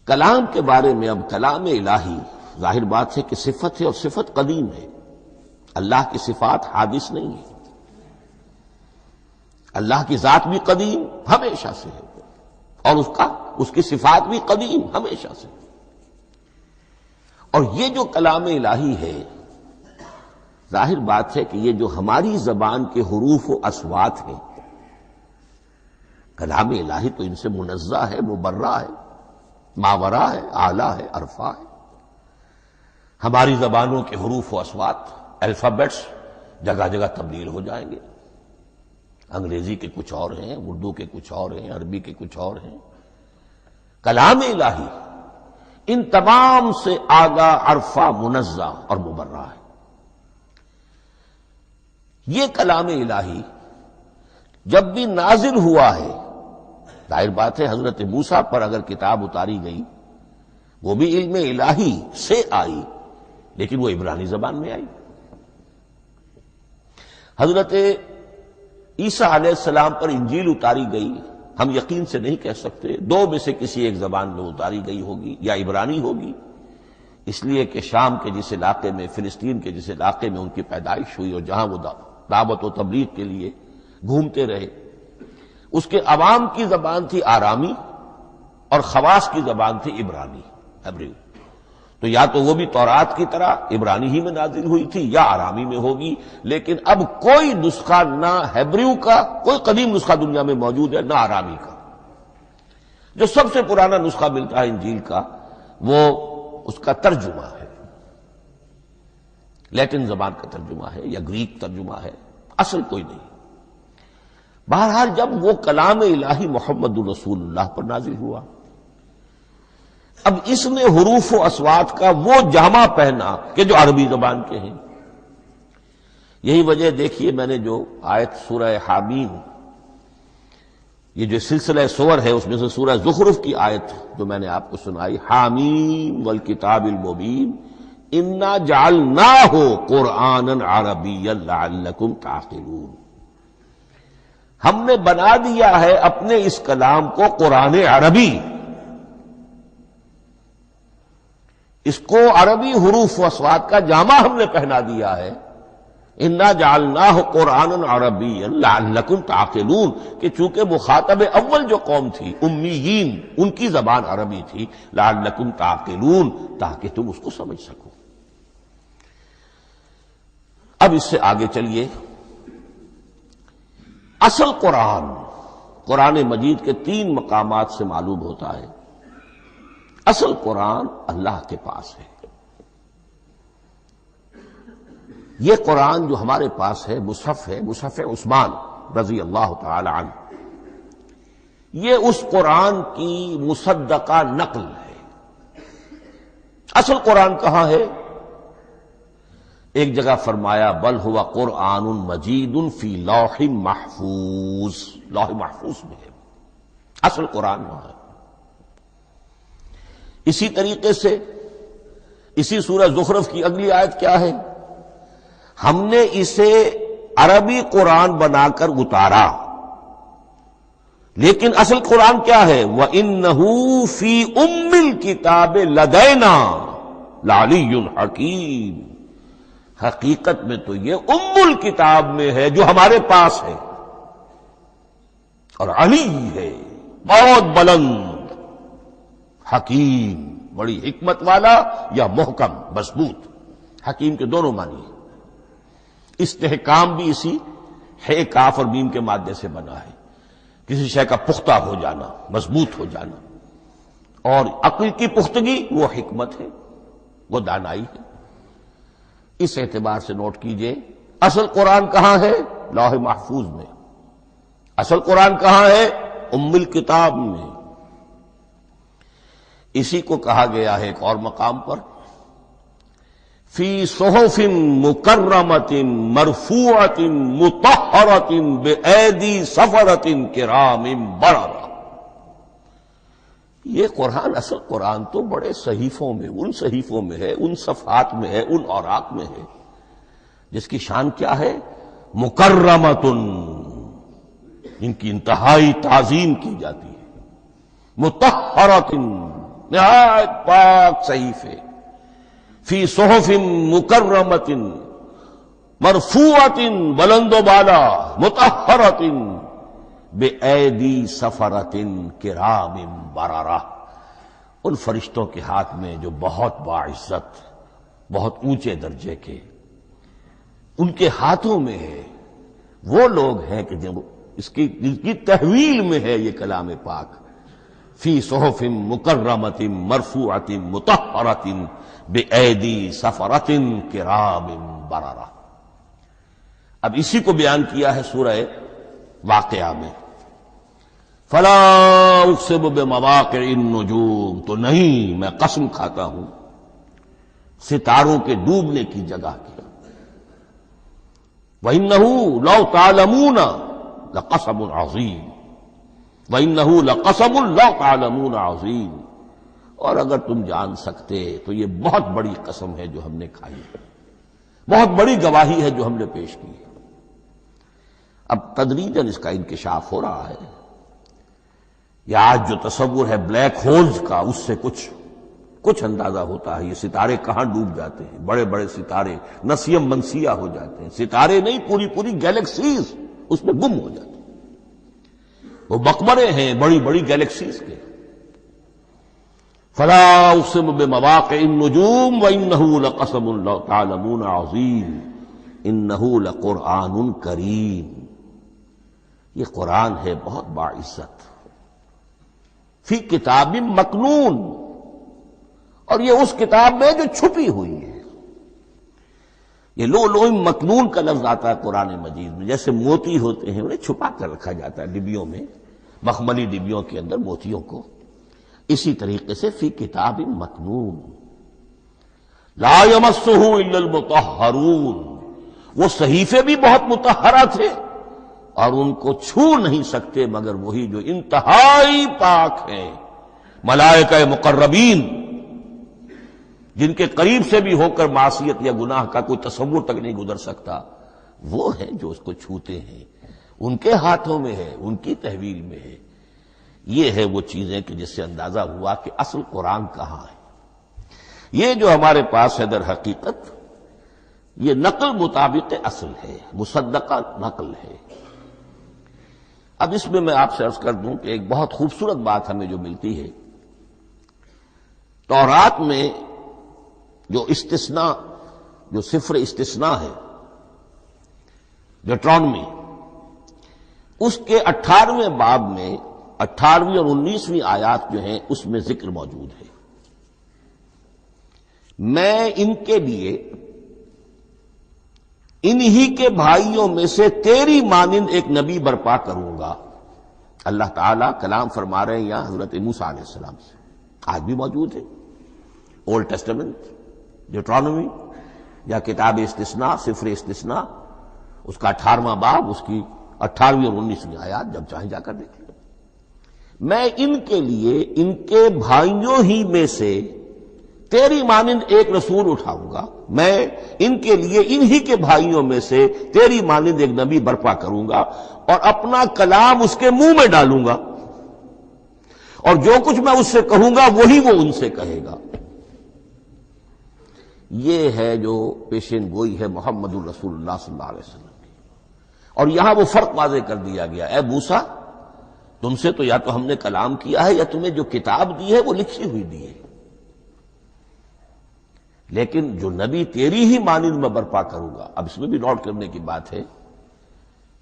کلام کے بارے میں۔ اب کلام الہی ظاہر بات ہے کہ صفت ہے اور صفت قدیم ہے، اللہ کی صفات حادث نہیں ہے، اللہ کی ذات بھی قدیم ہمیشہ سے ہے اور اس کی صفات بھی قدیم ہمیشہ سے۔ اور یہ جو کلام الہی ہے، ظاہر بات ہے کہ یہ جو ہماری زبان کے حروف و اصوات ہیں، کلام الہی تو ان سے منزہ ہے، مبرہ ہے، ماورا ہے، اعلیٰ ہے، عرفہ ہے۔ ہماری زبانوں کے حروف و اصوات، الفابیٹس جگہ جگہ تبدیل ہو جائیں گے، انگریزی کے کچھ اور ہیں، اردو کے کچھ اور ہیں، عربی کے کچھ اور ہیں۔ کلام الہی ان تمام سے آگاہ، عرفہ، منزہ اور مبرہ ہے۔ یہ کلام الہی جب بھی نازل ہوا ہے، ظاہر بات ہے حضرت موسیٰ پر اگر کتاب اتاری گئی وہ بھی علم الہی سے آئی، لیکن وہ عبرانی زبان میں آئی۔ حضرت عیسیٰ علیہ السلام پر انجیل اتاری گئی، ہم یقین سے نہیں کہہ سکتے، دو میں سے کسی ایک زبان میں اتاری گئی ہوگی، یا عبرانی ہوگی، اس لیے کہ شام کے جس علاقے میں، فلسطین کے جس علاقے میں ان کی پیدائش ہوئی اور جہاں وہ دعوت و تبلیغ کے لیے گھومتے رہے، اس کے عوام کی زبان تھی آرامی اور خواص کی زبان تھی عبرانی، ہیبریو۔ تو یا تو وہ بھی تورات کی طرح عبرانی ہی میں نازل ہوئی تھی یا آرامی میں ہوگی، لیکن اب کوئی نسخہ نہ ہیبریو کا، کوئی قدیم نسخہ دنیا میں موجود ہے، نہ آرامی کا۔ جو سب سے پرانا نسخہ ملتا ہے انجیل کا وہ اس کا ترجمہ ہے، لیٹن زبان کا ترجمہ ہے یا گریک ترجمہ ہے، اصل کوئی نہیں۔ بہرحال جب وہ کلام الہی محمد الرسول اللہ پر نازل ہوا، اب اس نے حروف و اصوات کا وہ جامہ پہنا کہ جو عربی زبان کے ہیں۔ یہی وجہ دیکھیے، میں نے جو آیت سورہ حامیم، یہ جو سلسلہ سور ہے اس میں سے سورہ زخرف کی آیت جو میں نے آپ کو سنائی، حامیم والکتاب المبین انا جعلناہ قرآنا عربیا لعلکم تعقلون، ہم نے بنا دیا ہے اپنے اس کلام کو قرآن عربی، اس کو عربی حروف و اصوات کا جامہ ہم نے پہنا دیا ہے۔ انا جعلناہ قرآنا عربیا لعلکم تعقلون، کہ چونکہ مخاطب اول جو قوم تھی امیین، ان کی زبان عربی تھی، لعلکم تعقلون، تاکہ تم اس کو سمجھ سکو۔ اب اس سے آگے چلیے، اصل قرآن مجید کے 3 مقامات سے معلوم ہوتا ہے، اصل قرآن اللہ کے پاس ہے۔ یہ قرآن جو ہمارے پاس ہے، مصحف عثمان رضی اللہ تعالی عنہ، یہ اس قرآن کی مصدقہ نقل ہے۔ اصل قرآن کہاں ہے؟ ایک جگہ فرمایا بل ہوا قرآن مجید فی لوح محفوظ، لوح محفوظ میں ہے، اصل قرآن وہاں ہے۔ اسی طریقے سے اسی سورہ زخرف کی اگلی آیت کیا ہے؟ ہم نے اسے عربی قرآن بنا کر اتارا، لیکن اصل قرآن کیا ہے؟ وَإِنَّهُ فِي أُمِّ الْكِتَابِ لَدَيْنَا لَعَلِيٌّ حَكِيمٌ، حقیقت میں تو یہ ام الکتاب میں ہے جو ہمارے پاس ہے، اور علی ہے، بہت بلند، حکیم، بڑی حکمت والا، یا محکم، مضبوط۔ حکیم کے دونوں معنی ہیں۔ استحکام بھی اسی ہے کاف اور میم کے مادے سے بنا ہے، کسی شے کا پختہ ہو جانا، مضبوط ہو جانا، اور عقل کی پختگی وہ حکمت ہے، وہ دانائی ہے۔ اس اعتبار سے نوٹ کیجئے، اصل قرآن کہاں ہے؟ لوح محفوظ میں۔ اصل قرآن کہاں ہے؟ ام الکتاب میں۔ اسی کو کہا گیا ہے ایک اور مقام پر، فی صحف مکرمۃ مرفوعۃ مطہرۃ بأیدی سفرۃ کرام بررہ۔ یہ قرآن، اصل قرآن تو بڑے صحیفوں میں، ان صحیفوں میں ہے، ان صفحات میں ہے، ان اوراق میں ہے، جس کی شان کیا ہے؟ مکرمۃ، ان کی انتہائی تعظیم کی جاتی ہے، مطہرۃ، نہایت پاک صحیفے، فی صحف مکرمۃ، مرفوعۃ، بلند و بالا، مطہرۃ، بِأَيْدِي سَفَرَةٍ کِرَامٍ بَرَرَةٍ، ان فرشتوں کے ہاتھ میں جو بہت باعزت، بہت اونچے درجے کے، ان کے ہاتھوں میں ہے۔ وہ لوگ ہیں کہ جب اس کی تحویل میں ہے یہ کلام پاک، فی صحف مکرمۃ مرفوعۃ مطہرۃ بِأَيْدِي سَفَرَةٍ کِرَامٍ بَرَرَةٍ۔ اب اسی کو بیان کیا ہے سورہ واقعہ میں، فلا اقسم بمواقع النجوم، تو نہیں، میں قسم کھاتا ہوں ستاروں کے ڈوبنے کی جگہ کی۔ وَإِنَّهُ لَوْ تَعْلَمُونَ لَقَسَمٌ عَظِيمٌ، وَإِنَّهُ لَقَسَمٌ لَوْ تَعْلَمُونَ عَظِيمٌ، اور اگر تم جان سکتے تو یہ بہت بڑی قسم ہے جو ہم نے کھائی ہے، بہت بڑی گواہی ہے جو ہم نے پیش کی ہے۔ اب تدریجاً اس کا انکشاف ہو رہا ہے۔ یہ آج جو تصور ہے بلیک ہولز کا، اس سے کچھ اندازہ ہوتا ہے یہ ستارے کہاں ڈوب جاتے ہیں، بڑے بڑے ستارے نسیم منسیہ ہو جاتے ہیں، ستارے نہیں، پوری گیلیکسیز اس میں گم ہو جاتے ہیں، وہ مقبرے ہیں بڑی بڑی گیلیکسیز کے۔ فلا اقسم بمواقع النجوم وانه لقسم لو تعلمون عظیم انه لقرآن کریم، یہ قرآن ہے بہت باعزت، فی کتاب مکنون، اور یہ اس کتاب میں جو چھپی ہوئی ہے۔ یہ لؤلؤ مکنون کا لفظ آتا ہے قرآن مجید میں، جیسے موتی ہوتے ہیں انہیں چھپا کر رکھا جاتا ہے ڈبیوں میں، مخملی ڈبیوں کے اندر موتیوں کو، اسی طریقے سے فی کتاب مکنون، لا یمسہ الا المطہرون، وہ صحیفے بھی بہت مطہرہ تھے اور ان کو چھو نہیں سکتے مگر وہی جو انتہائی پاک ہیں، ملائکہ مقربین، جن کے قریب سے بھی ہو کر معصیت یا گناہ کا کوئی تصور تک نہیں گزر سکتا، وہ ہیں جو اس کو چھوتے ہیں، ان کے ہاتھوں میں ہے، ان کی تحویل میں ہے۔ یہ ہے وہ چیزیں کہ جس سے اندازہ ہوا کہ اصل قرآن کہاں ہے۔ یہ جو ہمارے پاس ہے در حقیقت یہ نقل مطابق اصل ہے، مصدقہ نقل ہے۔ اب اس میں آپ سے عرض کر دوں کہ ایک بہت خوبصورت بات ہمیں جو ملتی ہے، تورات میں جو استثناء، جو صفر استثناء ہے ڈیوٹرانومی، اس کے 18ویں باب میں 18ویں اور 19ویں آیات جو ہیں اس میں ذکر موجود ہے، میں ان کے لیے انہی کے بھائیوں میں سے تیری مانند ایک نبی برپا کروں گا۔ اللہ تعالیٰ کلام فرما رہے ہیں یہاں حضرت موسیٰ علیہ السلام سے، آج بھی موجود ہے اولڈ ٹیسٹمنٹ، ڈیوٹرانومی یا کتاب استثناء، صفر استثناء، اس کا 18واں باب، اس کی 18ویں اور 19ویں آیات، جب چاہیں جا کر دیکھیں۔ میں ان کے لیے ان کے بھائیوں ہی میں سے تیری مانند ایک رسول اٹھاؤں گا، میں ان کے لیے انہی کے بھائیوں میں سے تیری مانند ایک نبی برپا کروں گا اور اپنا کلام اس کے منہ میں ڈالوں گا، اور جو کچھ میں اس سے کہوں گا وہی وہ ان سے کہے گا۔ یہ ہے جو پیشین گوئی ہے محمد الرسول اللہ صلی اللہ علیہ وسلم کی۔ اور یہاں وہ فرق واضح کر دیا گیا، اے موسیٰ تم سے تو یا تو ہم نے کلام کیا ہے یا تمہیں جو کتاب دی ہے وہ لکھی ہوئی دی ہے، لیکن جو نبی تیری ہی مانند میں برپا کروں گا۔ اب اس میں بھی نوٹ کرنے کی بات ہے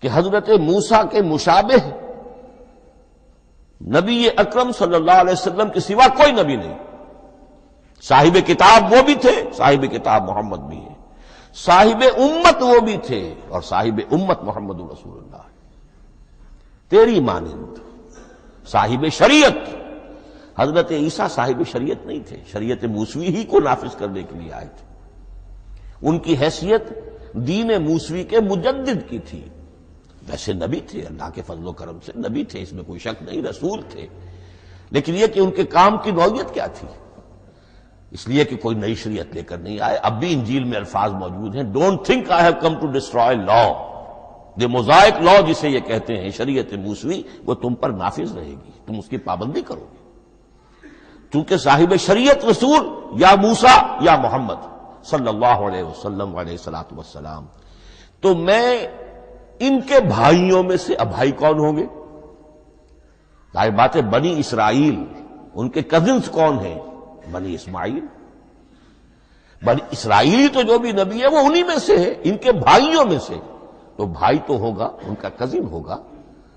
کہ حضرت موسیٰ کے مشابہ نبی اکرم صلی اللہ علیہ وسلم کے سوا کوئی نبی نہیں۔ صاحب کتاب وہ بھی تھے، صاحب کتاب محمد بھی ہے، صاحب امت وہ بھی تھے، اور صاحب امت محمد رسول اللہ تیری مانند۔ صاحب شریعت، حضرت عیسیٰ صاحب شریعت نہیں تھے، شریعت موسوی ہی کو نافذ کرنے کے لیے آئے تھے، ان کی حیثیت دین موسوی کے مجدد کی تھی۔ ویسے نبی تھے، اللہ کے فضل و کرم سے نبی تھے، اس میں کوئی شک نہیں، رسول تھے، لیکن یہ کہ ان کے کام کی نوعیت کیا تھی، اس لیے کہ کوئی نئی شریعت لے کر نہیں آئے۔ اب بھی انجیل میں الفاظ موجود ہیں، don't think I have come to destroy law, the mosaic law جسے یہ کہتے ہیں، شریعت موسوی، وہ تم پر نافذ رہے گی، تم اس کی پابندی کرو گے، چونکہ صاحب شریعت رسول یا موسیٰ یا محمد صلی اللہ علیہ وسلم علیہ الصلوۃ والسلام۔ تو میں ان کے بھائیوں میں سے، اب بھائی کون ہوں گے؟ ظاہر بات ہے بنی اسرائیل، ان کے کزنز کون ہیں؟ بنی اسماعیل۔ بنی اسرائیلی تو جو بھی نبی ہے وہ انہی میں سے ہے، ان کے بھائیوں میں سے، تو بھائی تو ہوگا، ان کا کزن ہوگا،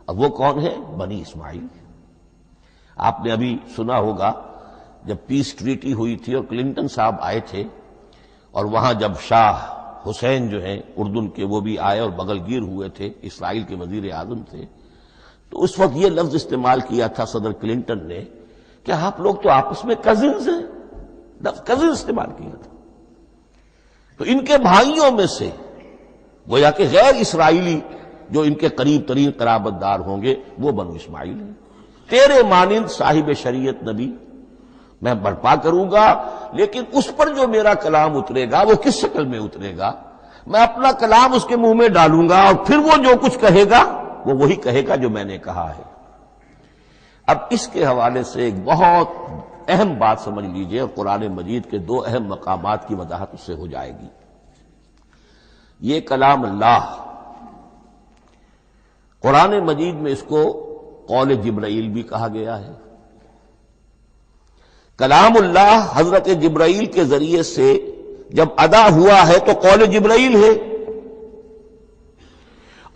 اب وہ کون ہے؟ بنی اسماعیل۔ آپ نے ابھی سنا ہوگا جب پیس ٹریٹی ہوئی تھی اور کلنٹن صاحب آئے تھے، اور وہاں جب شاہ حسین جو ہیں اردن کے وہ بھی آئے اور بغل گیر ہوئے تھے، اسرائیل کے وزیر اعظم تھے، تو اس وقت یہ لفظ استعمال کیا تھا صدر کلنٹن نے کہ آپ لوگ تو آپس میں کزنز ہیں، لفظ کزن استعمال کیا تھا. تو ان کے بھائیوں میں سے گویا کہ غیر اسرائیلی جو ان کے قریب ترین قرابت دار ہوں گے وہ بنو اسماعیل ہیں. تیرے مانند صاحب شریعت نبی میں برپا کروں گا، لیکن اس پر جو میرا کلام اترے گا وہ کس شکل میں اترے گا؟ میں اپنا کلام اس کے منہ میں ڈالوں گا اور پھر وہ جو کچھ کہے گا وہ وہی کہے گا جو میں نے کہا ہے. اب اس کے حوالے سے ایک بہت اہم بات سمجھ لیجئے، اور قرآن مجید کے دو اہم مقامات کی وضاحت اس سے ہو جائے گی. یہ کلام اللہ، قرآن مجید میں اس کو قول جبرائیل بھی کہا گیا ہے. کلام اللہ حضرت جبرائیل کے ذریعے سے جب ادا ہوا ہے تو قول جبرائیل ہے،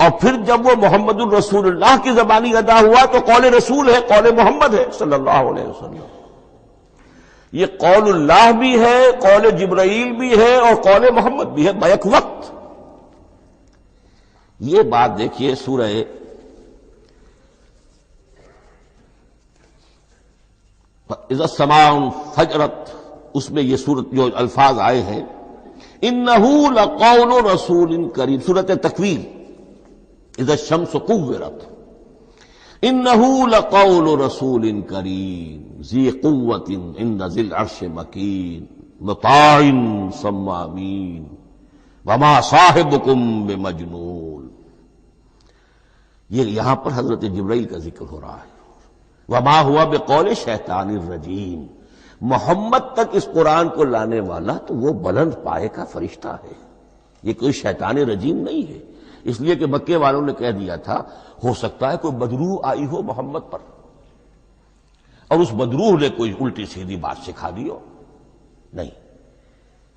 اور پھر جب وہ محمد الرسول اللہ کی زبانی ادا ہوا تو قول رسول ہے، قول محمد ہے صلی اللہ علیہ وسلم. یہ قول اللہ بھی ہے، قول جبرائیل بھی ہے، اور قول محمد بھی ہے بیک وقت. یہ بات دیکھیے سورہ اذا السماء انفجرت، اس میں یہ سورت جو الفاظ آئے ہیں انہ لقول رسول کریم، سورت تکویر اذا الشمس کورت، انہ لقول رسول کریم ذی قوت عند ذی العرش مکین مطاع ثم امین وما صاحبکم بمجنون. یہ یہاں پر حضرت جبرائیل کا ذکر ہو رہا ہے. وما ہوا بقول شیطان الرجیم، محمد تک اس قرآن کو لانے والا تو وہ بلند پائے کا فرشتہ ہے، یہ کوئی شیطان رجیم نہیں ہے. اس لیے کہ مکے والوں نے کہہ دیا تھا ہو سکتا ہے کوئی بدروح آئی ہو محمد پر اور اس بدروح نے کوئی الٹی سیدھی بات سکھا دی ہو. نہیں،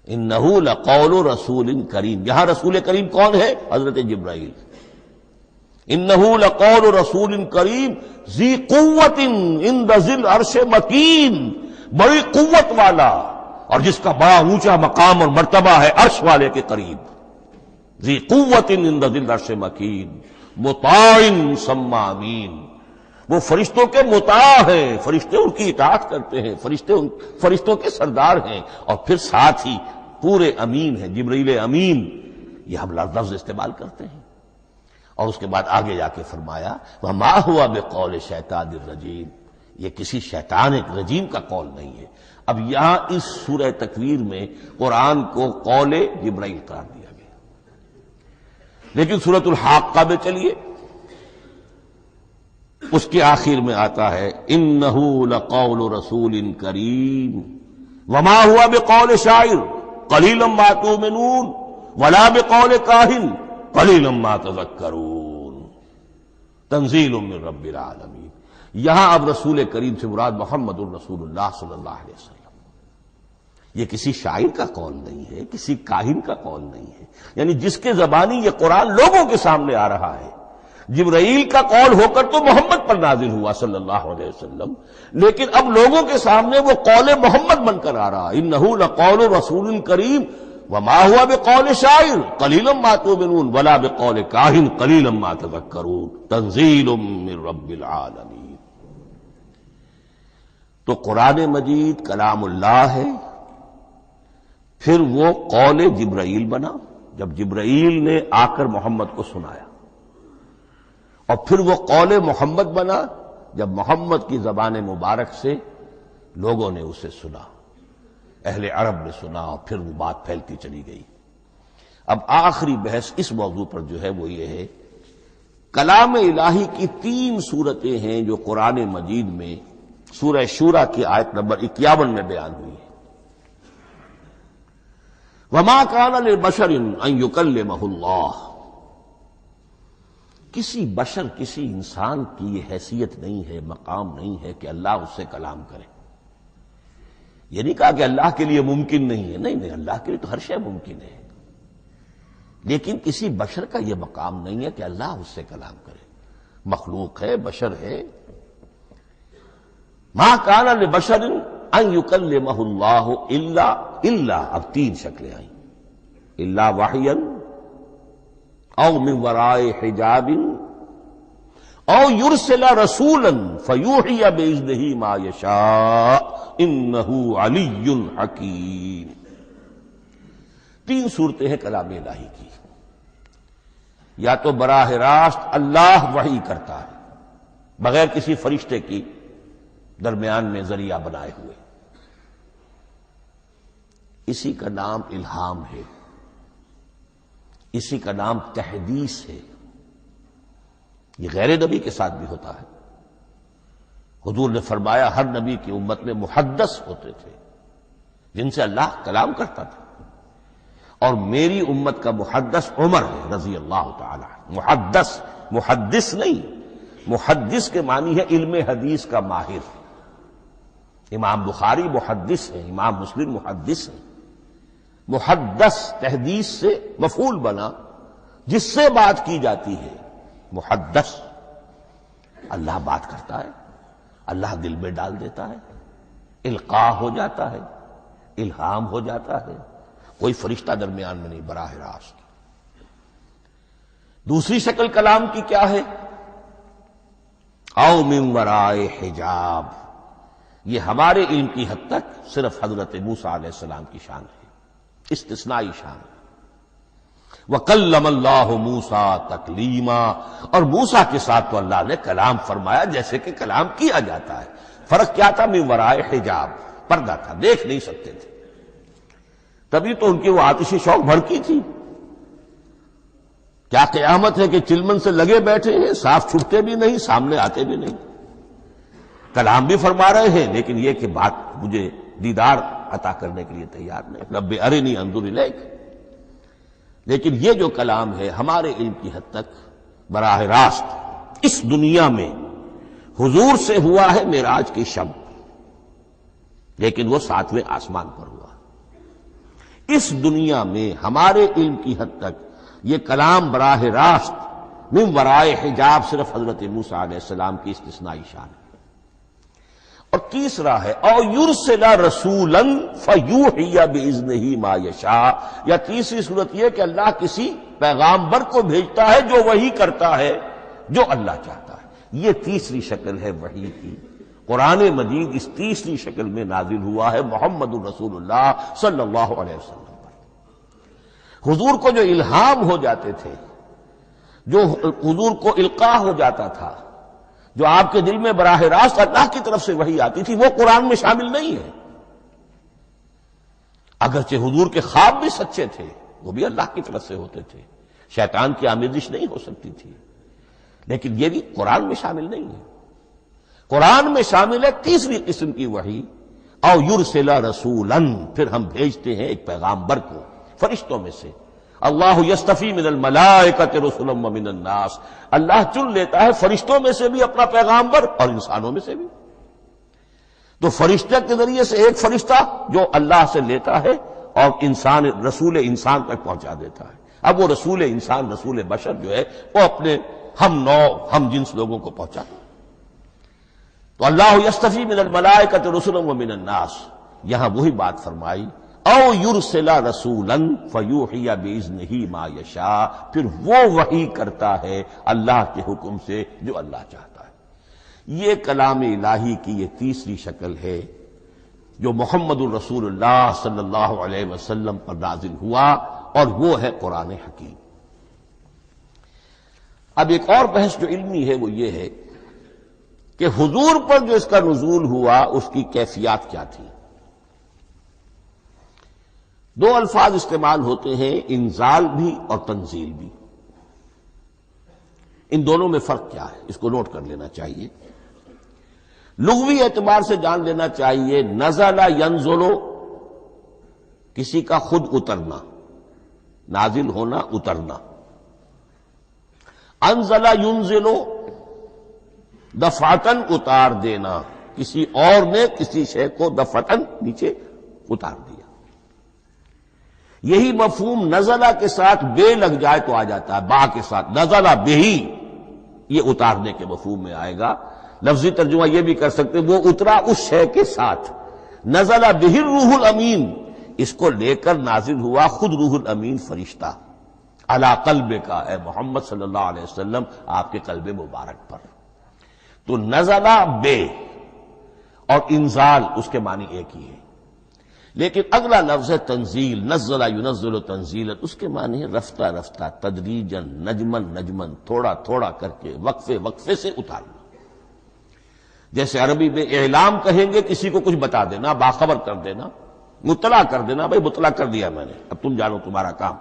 انہ لقول رسول کریم، یہاں رسول کریم کون ہے؟ حضرت جبرائیل. انہ لقول رسول کریم ذی قوت عند ذی العرش مکین، بڑی قوت والا اور جس کا بڑا اونچا مقام اور مرتبہ ہے عرش والے کے قریب. ذی قوت عند ذی العرش مکین مطاع ثم امین، وہ فرشتوں کے مطاع ہیں، فرشتے ان کی اطاعت کرتے ہیں، فرشتوں کے سردار ہیں، اور پھر ساتھ ہی پورے امین ہیں. جبرائیل امین یہ ہم لفظ استعمال کرتے ہیں. اور اس کے بعد آگے جا کے فرمایا وما ہوا بقول شیطان الرجیم، یہ کسی شیطان رجیم کا قول نہیں ہے. اب یہاں اس سورہ تکویر میں قرآن کو قول جبرائیل قرار دیا گیا. لیکن سورۃ الحاقہ میں چلیے، اس کے آخر میں آتا ہے انہ لقول رسول کریم وما ہوا بقول شاعر قلیلا ما تؤمنون ولا بقول کاہن قلیلا ما تذکرون تنزیل من رب العالمین. یہاں اب رسول کریم سے مراد محمد الرسول اللہ صلی اللہ علیہ وسلم. یہ کسی شاعر کا قول نہیں ہے، کسی کاہن کا قول نہیں ہے، یعنی جس کے زبانی یہ قرآن لوگوں کے سامنے آ رہا ہے. جبرائیل کا قول ہو کر تو محمد پر نازل ہوا صلی اللہ علیہ وسلم، لیکن اب لوگوں کے سامنے وہ قول محمد بن کر آ رہا. انہ لقول رسول کریم وما ہوا بقول شاعر قلیلا ما تؤمنون ولا بقول کاہن قلیلا ما تذکرون تنزیل من رب العالمین. تو قرآن مجید کلام اللہ ہے، پھر وہ قول جبرائیل بنا جب جبرائیل نے آ کر محمد کو سنایا، اور پھر وہ قول محمد بنا جب محمد کی زبان مبارک سے لوگوں نے اسے سنا، اہل عرب نے سنا، اور پھر وہ بات پھیلتی چلی گئی. اب آخری بحث اس موضوع پر جو ہے وہ یہ ہے، کلام الہی کی 3 صورتیں ہیں جو قرآن مجید میں سورہ شورى کی آیت نمبر 51 میں بیان ہوئی ہے. وما كان لبشر ان يكلمه اللہ، کسی بشر، کسی انسان کی یہ حیثیت نہیں ہے، مقام نہیں ہے کہ اللہ اس سے کلام کرے. یہ نہیں کہا کہ اللہ کے لیے ممکن نہیں ہے، نہیں، اللہ کے لیے تو ہر شے ممکن ہے، لیکن کسی بشر کا یہ مقام نہیں ہے کہ اللہ اس سے کلام کرے. مخلوق ہے، بشر ہے. ما کان لبشر ان یکلمہ اللہ الا اب 3 شکلیں آئیں، الا وحیا او من وراء حجاب او یرسل رسولا فیوحی باذنہ ما یشاء انہ علی حکیم. تین صورتیں ہیں کلام الہی کی. یا تو براہ راست اللہ وحی کرتا ہے بغیر کسی فرشتے کی درمیان میں ذریعہ بنائے ہوئے، اسی کا نام الہام ہے، اسی کا نام تحدیث ہے. یہ غیر نبی کے ساتھ بھی ہوتا ہے. حضور نے فرمایا ہر نبی کی امت میں محدث ہوتے تھے جن سے اللہ کلام کرتا تھا، اور میری امت کا محدث عمر ہے رضی اللہ تعالی عنہ. محدث نہیں، محدث کے معنی ہے علم حدیث کا ماہر. امام بخاری محدث ہیں، امام مسلم محدث ہیں. محدث تحدیث سے مفعول بنا جس سے بات کی جاتی ہے. محدث اللہ بات کرتا ہے، اللہ دل میں ڈال دیتا ہے، القاء ہو جاتا ہے، الہام ہو جاتا ہے، کوئی فرشتہ درمیان میں نہیں، براہ راست. دوسری شکل کلام کی کیا ہے؟ او من ورائے حجاب. یہ ہمارے علم کی حد تک صرف حضرت موسیٰ علیہ السلام کی شان ہے، استثنائی شان ہے. وَكَلَّمَ اللَّهُ مُوسَىٰ تَكْلِيمًا. اور موسیٰ کے ساتھ تو اللہ نے کلام فرمایا جیسے کہ کلام کیا جاتا ہے. فرق کیا تھا؟ من ورائے حجاب، پردہ تھا، دیکھ نہیں سکتے تھے. تبھی تو ان کی وہ آتشی شوق بھڑکی تھی. کیا قیامت ہے کہ چلمن سے لگے بیٹھے ہیں، صاف چھٹتے بھی نہیں، سامنے آتے بھی نہیں. کلام بھی فرما رہے ہیں لیکن یہ کہ بات مجھے دیدار عطا کرنے کے لیے تیار نہیں. رب ارنی انظر الیک. لیکن یہ جو کلام ہے ہمارے علم کی حد تک براہ راست اس دنیا میں حضور سے ہوا ہے معراج کی شب، لیکن وہ 7ویں آسمان پر ہوا. اس دنیا میں ہمارے علم کی حد تک یہ کلام براہ راست من ورائے حجاب صرف حضرت موسیٰ علیہ السلام کی استثنائی شان ہے. اور تیسرا ہے او یرسل رسولا فیوحی باذنہ ما یشاء. یا تیسری صورت یہ کہ اللہ کسی پیغامبر کو بھیجتا ہے جو وحی کرتا ہے جو اللہ چاہتا ہے. یہ تیسری شکل ہے وحی کی. قرآن مجید اس تیسری شکل میں نازل ہوا ہے محمد الرسول اللہ صلی اللہ علیہ وسلم پر. حضور کو جو الہام ہو جاتے تھے، جو حضور کو القاء ہو جاتا تھا، جو آپ کے دل میں براہ راست اللہ کی طرف سے وحی آتی تھی، وہ قرآن میں شامل نہیں ہے. اگرچہ حضور کے خواب بھی سچے تھے، وہ بھی اللہ کی طرف سے ہوتے تھے، شیطان کی آمیزش نہیں ہو سکتی تھی، لیکن یہ بھی قرآن میں شامل نہیں ہے. قرآن میں شامل ہے تیسری قسم کی وحی، او یرسل رسولا، پھر ہم بھیجتے ہیں ایک پیغامبر کو فرشتوں میں سے. اللہ یستفی من الملائکۃ رسلا ومن الناس. اللہ چن لیتا ہے فرشتوں میں سے بھی اپنا پیغامبر اور انسانوں میں سے بھی. تو فرشتے کے ذریعے سے ایک فرشتہ جو اللہ سے لیتا ہے اور انسان رسول انسان تک پہنچا دیتا ہے. اب وہ رسول انسان، رسول بشر جو ہے وہ اپنے ہم نوع ہم جنس لوگوں کو پہنچاتا ہے. تو اللہ یستفی من الملائکۃ رسلا ومن الناس. یہاں وہی بات فرمائی او یرسل رسولا فیوحی باذنہ ما یشاء. پھر وہ وحی کرتا ہے اللہ کے حکم سے جو اللہ چاہتا ہے. یہ کلام الہی کی یہ تیسری شکل ہے جو محمد الرسول اللہ صلی اللہ علیہ وسلم پر نازل ہوا، اور وہ ہے قرآن حکیم. اب ایک اور بحث جو علمی ہے وہ یہ ہے کہ حضور پر جو اس کا نزول ہوا اس کی کیفیات کیا تھی. دو الفاظ استعمال ہوتے ہیں، انزال بھی اور تنزیل بھی. ان دونوں میں فرق کیا ہے اس کو نوٹ کر لینا چاہیے. لغوی اعتبار سے جان لینا چاہیے. نزل ینزل، کسی کا خود اترنا، نازل ہونا، اترنا. انزل ینزل، دفعتن اتار دینا، کسی اور نے کسی شے کو دفعتن نیچے اتار دیا. یہی مفہوم نزلہ کے ساتھ بے لگ جائے تو آ جاتا ہے، با کے ساتھ نزلہ بہی، یہ اتارنے کے مفہوم میں آئے گا. لفظی ترجمہ یہ بھی کر سکتے وہ اترا اس شے کے ساتھ. نزلہ بہ الروح الامین، اس کو لے کر نازل ہوا خود روح الامین فرشتہ علی قلب کا، اے محمد صلی اللہ علیہ وسلم آپ کے قلب مبارک پر. تو نزلہ بے اور انزال اس کے معنی ایک ہی ہے، لیکن اگلا لفظ ہے تنزیل، نزل ینزل تنزیلا، اس کے معنی ہے رفتہ رفتہ، تدریجن، نجمن نجمن، تھوڑا تھوڑا کر کے وقفے وقفے سے اتارنا۔ جیسے عربی میں اعلام کہیں گے کسی کو کچھ بتا دینا، باخبر کر دینا، مطلع کر دینا، بھائی مطلع کر دیا میں نے، اب تم جانو تمہارا کام،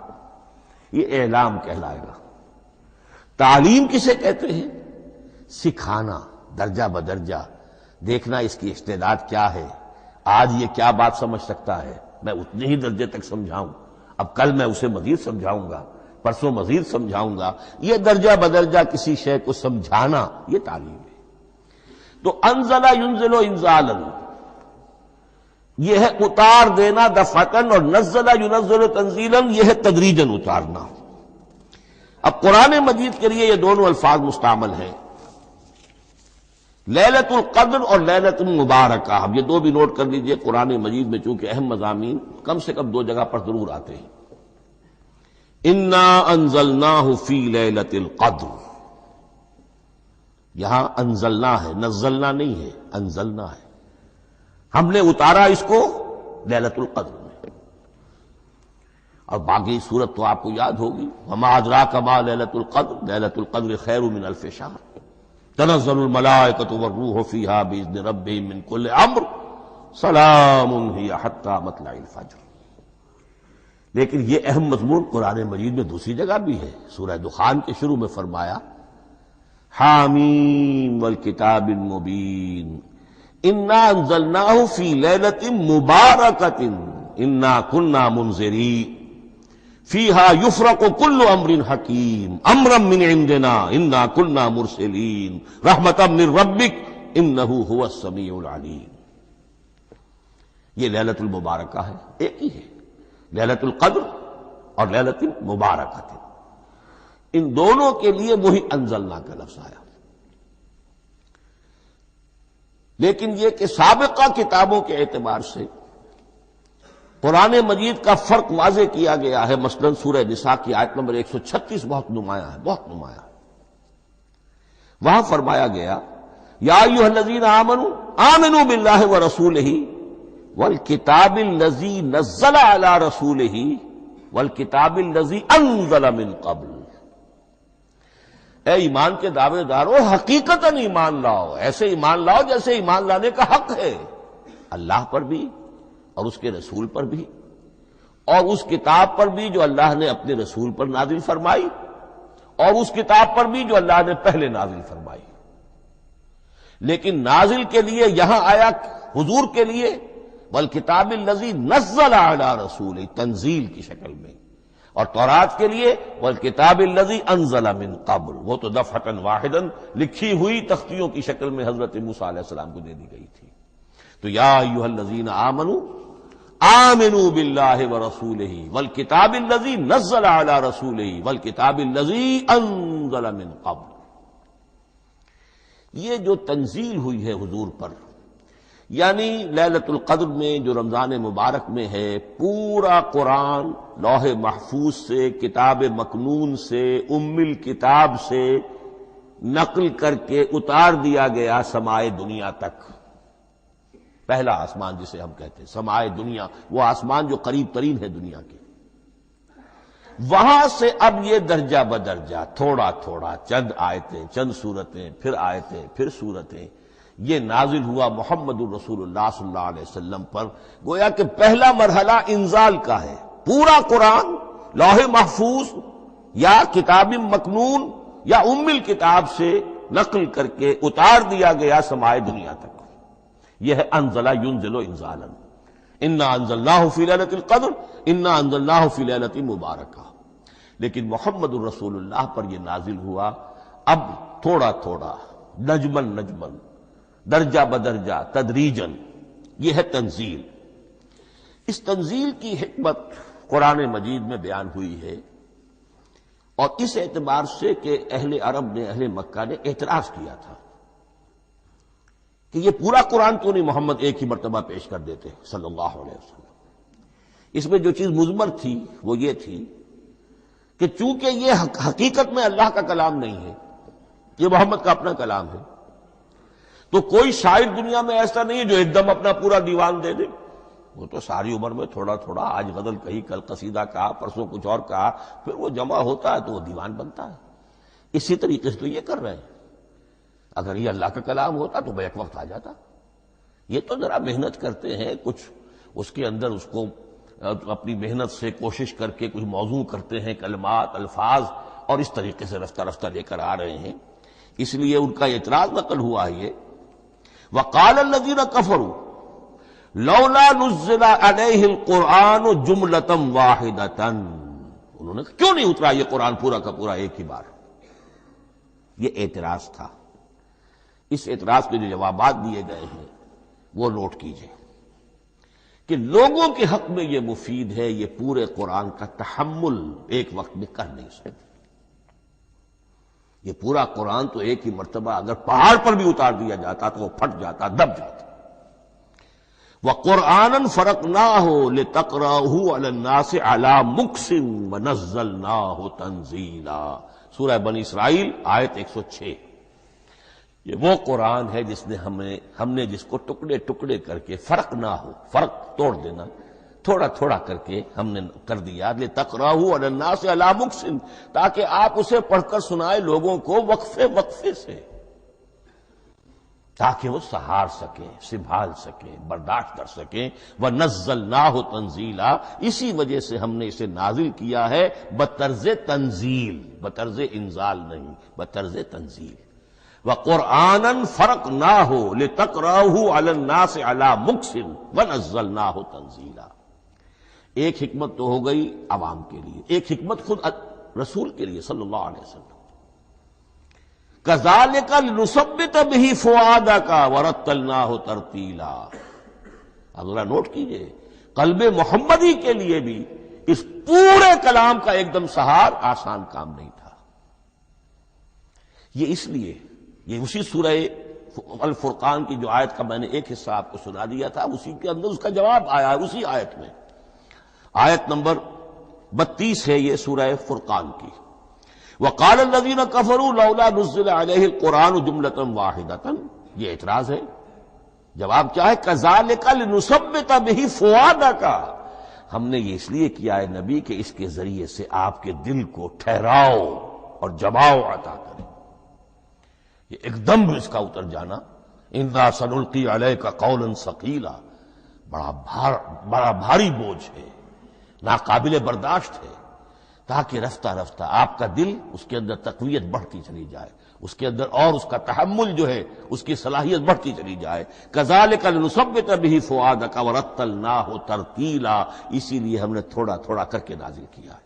یہ اعلام کہلائے گا۔ تعلیم کسے کہتے ہیں؟ سکھانا، درجہ بدرجہ، دیکھنا اس کی استعداد کیا ہے، آج یہ کیا بات سمجھ سکتا ہے، میں اتنے ہی درجے تک سمجھاؤں، اب کل میں اسے مزید سمجھاؤں گا، پرسوں مزید سمجھاؤں گا، یہ درجہ بدرجہ کسی شے کو سمجھانا، یہ تعلیم ہے۔ تو انزل ینزل انزالا، یہ ہے اتار دینا دفعتاً، اور نزل ینزل تنزیلا، یہ ہے تدریجاً اتارنا۔ اب قرآن مجید کے لیے یہ دونوں الفاظ مستعمل ہیں، لیلۃ القدر اور لیلۃ المبارکہ۔ اب یہ دو بھی نوٹ کر لیجئے، قرآن مجید میں چونکہ اہم مضامین کم سے کم دو جگہ پر ضرور آتے ہیں۔ انا انزلناہ فی لیلۃ القدر، یہاں انزلنا ہے، نزلنا نہیں ہے، انزلنا ہے، ہم نے اتارا اس کو لیلۃ القدر میں۔ اور باقی صورت تو آپ کو یاد ہوگی، وما ادراک ما لیلۃ القدر، لیلۃ القدر خیر من الف شہر، تنزل الملائکۃ والروح فیہا باذن ربہم من کل امر، سلام ہی حتی مطلع الفجر۔ لیکن یہ اہم مضمون قرآن مجید میں دوسری جگہ بھی ہے، سورہ دخان کے شروع میں فرمایا حامیم والکتاب المبین انا انزلناہ فی لیلۃ مبارکۃ انا کنا منذرین فیہا یفرق کل امر حکیم امرا من عندنا انا کنا مرسلین رحمتا من ربک انہ هو السمیع العلیم۔ یہ لیلۃ المبارکہ ہے، ایک ہی ہے، لیلۃ القدر اور لیلۃ المبارکہ، ان دونوں کے لیے وہی انزلنا کا لفظ آیا۔ لیکن یہ کہ سابقہ کتابوں کے اعتبار سے قرآن مجید کا فرق واضح کیا گیا ہے، مثلا سورہ نساء کی آیت نمبر 136 بہت نمایاں ہے، بہت نمایاں۔ وہاں فرمایا گیا یا ایھا الذین آمنوا آمنوا باللہ ورسولہ والکتاب الذی نزل علی رسولہ والکتاب الذی انزل من قبل۔ اے ایمان کے دعوے دارو، حقیقتاً ایمان لاؤ، ایسے ایمان لاؤ جیسے ایمان لانے کا حق ہے، اللہ پر بھی اور اس کے رسول پر بھی، اور اس کتاب پر بھی جو اللہ نے اپنے رسول پر نازل فرمائی، اور اس کتاب پر بھی جو اللہ نے پہلے نازل فرمائی۔ لیکن نازل کے لیے یہاں آیا حضور کے لیے والکتاب الذی نزل علی رسول، تنزیل کی شکل میں، اور تورات کے لیے والکتاب الذی انزل من قبل، وہ تو دفعۃ واحدا لکھی ہوئی تختیوں کی شکل میں حضرت موسیٰ علیہ السلام کو دے دی گئی تھی۔ تو یا ایھا الذین آمنوا آمنوا باللہ ورسولہ والکتاب الذی نزل علی رسولہ والکتاب الذی انزل من قبل۔ یہ جو تنزیل ہوئی ہے حضور پر، یعنی لیلۃ القدر میں جو رمضان مبارک میں ہے، پورا قرآن لوح محفوظ سے، کتاب مکنون سے، ام الکتاب سے نقل کر کے اتار دیا گیا سمائے دنیا تک۔ پہلا آسمان جسے ہم کہتے ہیں سمائے دنیا، وہ آسمان جو قریب ترین ہے دنیا کے، وہاں سے اب یہ درجہ بدرجہ، تھوڑا تھوڑا، چند آیتیں، چند سورتیں، پھر آیتیں، پھر سورتیں، یہ نازل ہوا محمد الرسول اللہ صلی اللہ علیہ وسلم پر۔ گویا کہ پہلا مرحلہ انزال کا ہے، پورا قرآن لوح محفوظ یا کتاب مکنون یا ام الکتاب سے نقل کر کے اتار دیا گیا سمائے دنیا تک۔ یہ ہے انزل ینزل انزالا، انا انزلناہ فی لیلۃ القدر انا انزلناہ فی لیلۃ مبارکہ۔ لیکن محمد الرسول اللہ پر یہ نازل ہوا اب تھوڑا تھوڑا، نجمن نجمن، درجہ بدرجہ، تدریجن، یہ ہے تنزیل۔ اس تنزیل کی حکمت قرآن مجید میں بیان ہوئی ہے، اور اس اعتبار سے کہ اہل عرب نے، اہل مکہ نے اعتراض کیا تھا کہ یہ پورا قرآن کیوں نہیں محمد ایک ہی مرتبہ پیش کر دیتے صلی اللہ علیہ وسلم۔ اس میں جو چیز مضمر تھی وہ یہ تھی کہ چونکہ یہ حقیقت میں اللہ کا کلام نہیں ہے، یہ محمد کا اپنا کلام ہے، تو کوئی شاعر دنیا میں ایسا نہیں ہے جو ایک دم اپنا پورا دیوان دے دے. وہ تو ساری عمر میں تھوڑا تھوڑا، آج غزل کہی، کل قصیدہ کہا، پرسوں کچھ اور کہا، پھر وہ جمع ہوتا ہے تو وہ دیوان بنتا ہے. اسی طریقے سے تو یہ کر رہے ہیں. اگر یہ اللہ کا کلام ہوتا تو بیک وقت آ جاتا. یہ تو ذرا محنت کرتے ہیں، کچھ اس کے اندر اس کو اپنی محنت سے کوشش کر کے کچھ موضوع کرتے ہیں، کلمات، الفاظ، اور اس طریقے سے رفتہ رفتہ لے کر آ رہے ہیں. اس لیے ان کا اعتراض نقل ہوا ہے یہ وقال الذین کفروا لولا نزل علیہ القرآن جملۃ واحدۃ. انہوں نے کیوں نہیں اترا یہ قرآن پورا کا پورا ایک ہی بار؟ یہ اعتراض تھا. اس اعتراض کے جو جوابات دیے گئے ہیں وہ نوٹ کیجئے کہ لوگوں کے حق میں یہ مفید ہے، یہ پورے قرآن کا تحمل ایک وقت میں کر نہیں سکتے. یہ پورا قرآن تو ایک ہی مرتبہ اگر پہاڑ پر بھی اتار دیا جاتا تو وہ پھٹ جاتا، دب جاتا. وَقُرْآنًا فَرَقْنَاهُ لِتَقْرَأَهُ عَلَى النَّاسِ عَلَى مُكْثٍ وَنَزَّلْنَاهُ تَنزِيلًا. سورہ بنی اسرائیل آیت 106. یہ وہ قرآن ہے جس نے ہم نے جس کو ٹکڑے ٹکڑے کر کے فرق نہ ہو، فرق توڑ دینا، تھوڑا تھوڑا کر کے ہم نے کر دیا. لِتَقْرَأَهُ عَلَى النَّاسِ عَلَى مُكْثٍ، تاکہ آپ اسے پڑھ کر سنائے لوگوں کو وقفے وقفے سے، تاکہ وہ سہار سکیں، سنبھال سکیں، برداشت کر سکیں. وَنَزَّلْنَاهُ تَنزِيلًا، اسی وجہ سے ہم نے اسے نازل کیا ہے بطرز تنزیل، بطرز انزال نہیں، بطرز تنزیل. وَقُرْآنًا فَرَقْنَاهُ لِتَقْرَأَهُ عَلَى النَّاسِ عَلَى مُكْثٍ وَنَزَّلْنَاهُ تَنزِيلًا. ایک حکمت تو ہو گئی عوام کے لیے، ایک حکمت خود رسول کے لیے صلی اللہ علیہ وسلم. كَذَلِكَ لِنُثَبِّتَ بِهِ فُؤَادَكَ وَرَتَّلْنَاهُ تَرْتِيلًا. اب ذرا نوٹ کیجئے، قلب محمدی کے لیے بھی اس پورے کلام کا ایک دم سہار آسان کام نہیں تھا. یہ اس لیے، یہ اسی سورہ الفرقان کی جو آیت کا میں نے ایک حصہ آپ کو سنا دیا تھا، اسی کے اندر اس کا جواب آیا ہے. اسی آیت میں، آیت نمبر 32 ہے یہ سورہ فرقان کی. وقال الذین کفروا لولا نزل علیہ القرآن جملۃ واحدۃ. یہ اعتراض ہے. جواب کیا ہے؟ کذالک لنثبت بہ فؤادک. ہم نے یہ اس لیے کیا ہے نبی کہ اس کے ذریعے سے آپ کے دل کو ٹھہراؤ اور جماؤ عطا کریں. یہ ایک دم اس کا اتر جانا، انا سنلقی علیک قولا ثقیلا، بڑا بھاری بوجھ ہے، ناقابل برداشت ہے، تاکہ رفتہ رفتہ آپ کا دل، اس کے اندر تقویت بڑھتی چلی جائے، اس کے اندر اور اس کا تحمل جو ہے اس کی صلاحیت بڑھتی چلی جائے. کذالک لنثبت بہ فؤادک ورتلناہ ترتیلا. اسی لیے ہم نے تھوڑا تھوڑا کر کے نازل کیا ہے.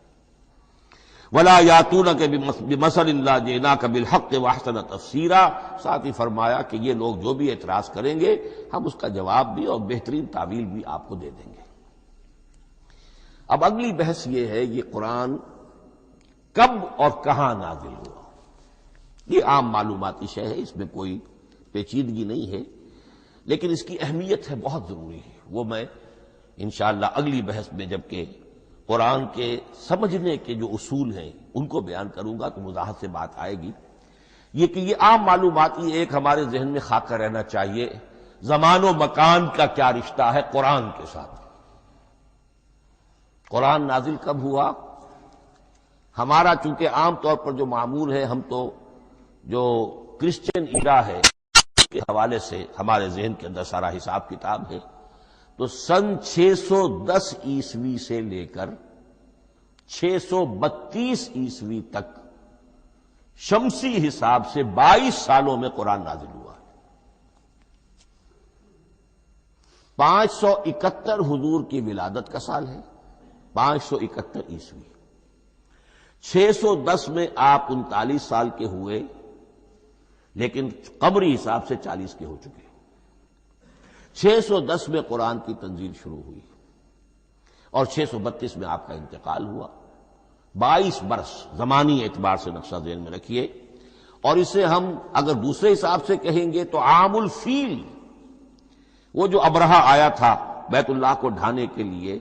ولا یاتونک بمثل الا جئناک بالحق واحسن تفسیرا. ساتھ ہی فرمایا کہ یہ لوگ جو بھی اعتراض کریں گے ہم اس کا جواب بھی اور بہترین تعویل بھی آپ کو دے دیں گے. اب اگلی بحث یہ ہے، یہ قرآن کب اور کہاں نازل ہوا. یہ عام معلوماتی شے ہے، اس میں کوئی پیچیدگی نہیں ہے، لیکن اس کی اہمیت ہے بہت ضروری ہے. وہ میں انشاءاللہ اگلی بحث میں جبکہ قرآن کے سمجھنے کے جو اصول ہیں ان کو بیان کروں گا تو وضاحت سے بات آئے گی. یہ کہ یہ عام معلوماتی ایک ہمارے ذہن میں خاکہ رہنا چاہیے، زمان و مکان کا کیا رشتہ ہے قرآن کے ساتھ. قرآن نازل کب ہوا؟ ہمارا چونکہ عام طور پر جو معمول ہے، ہم تو جو کرسچن ایرا ہے اس کے حوالے سے ہمارے ذہن کے اندر سارا حساب کتاب ہے، تو سن 610 عیسوی سے لے کر 632 عیسوی تک شمسی حساب سے 22 سالوں میں قرآن نازل ہوا. 571 حضور کی ولادت کا سال ہے، 571 عیسوی. 610 میں آپ 39 سال کے ہوئے، لیکن قمری حساب سے 40 کے ہو چکے. 610 میں قرآن کی تنزیل شروع ہوئی اور 632 میں آپ کا انتقال ہوا. 22 برس زمانی اعتبار سے نقشہ ذہن میں رکھیے. اور اسے ہم اگر دوسرے حساب سے کہیں گے تو عام الفیل، وہ جو ابرہہ آیا تھا بیت اللہ کو ڈھانے کے لیے،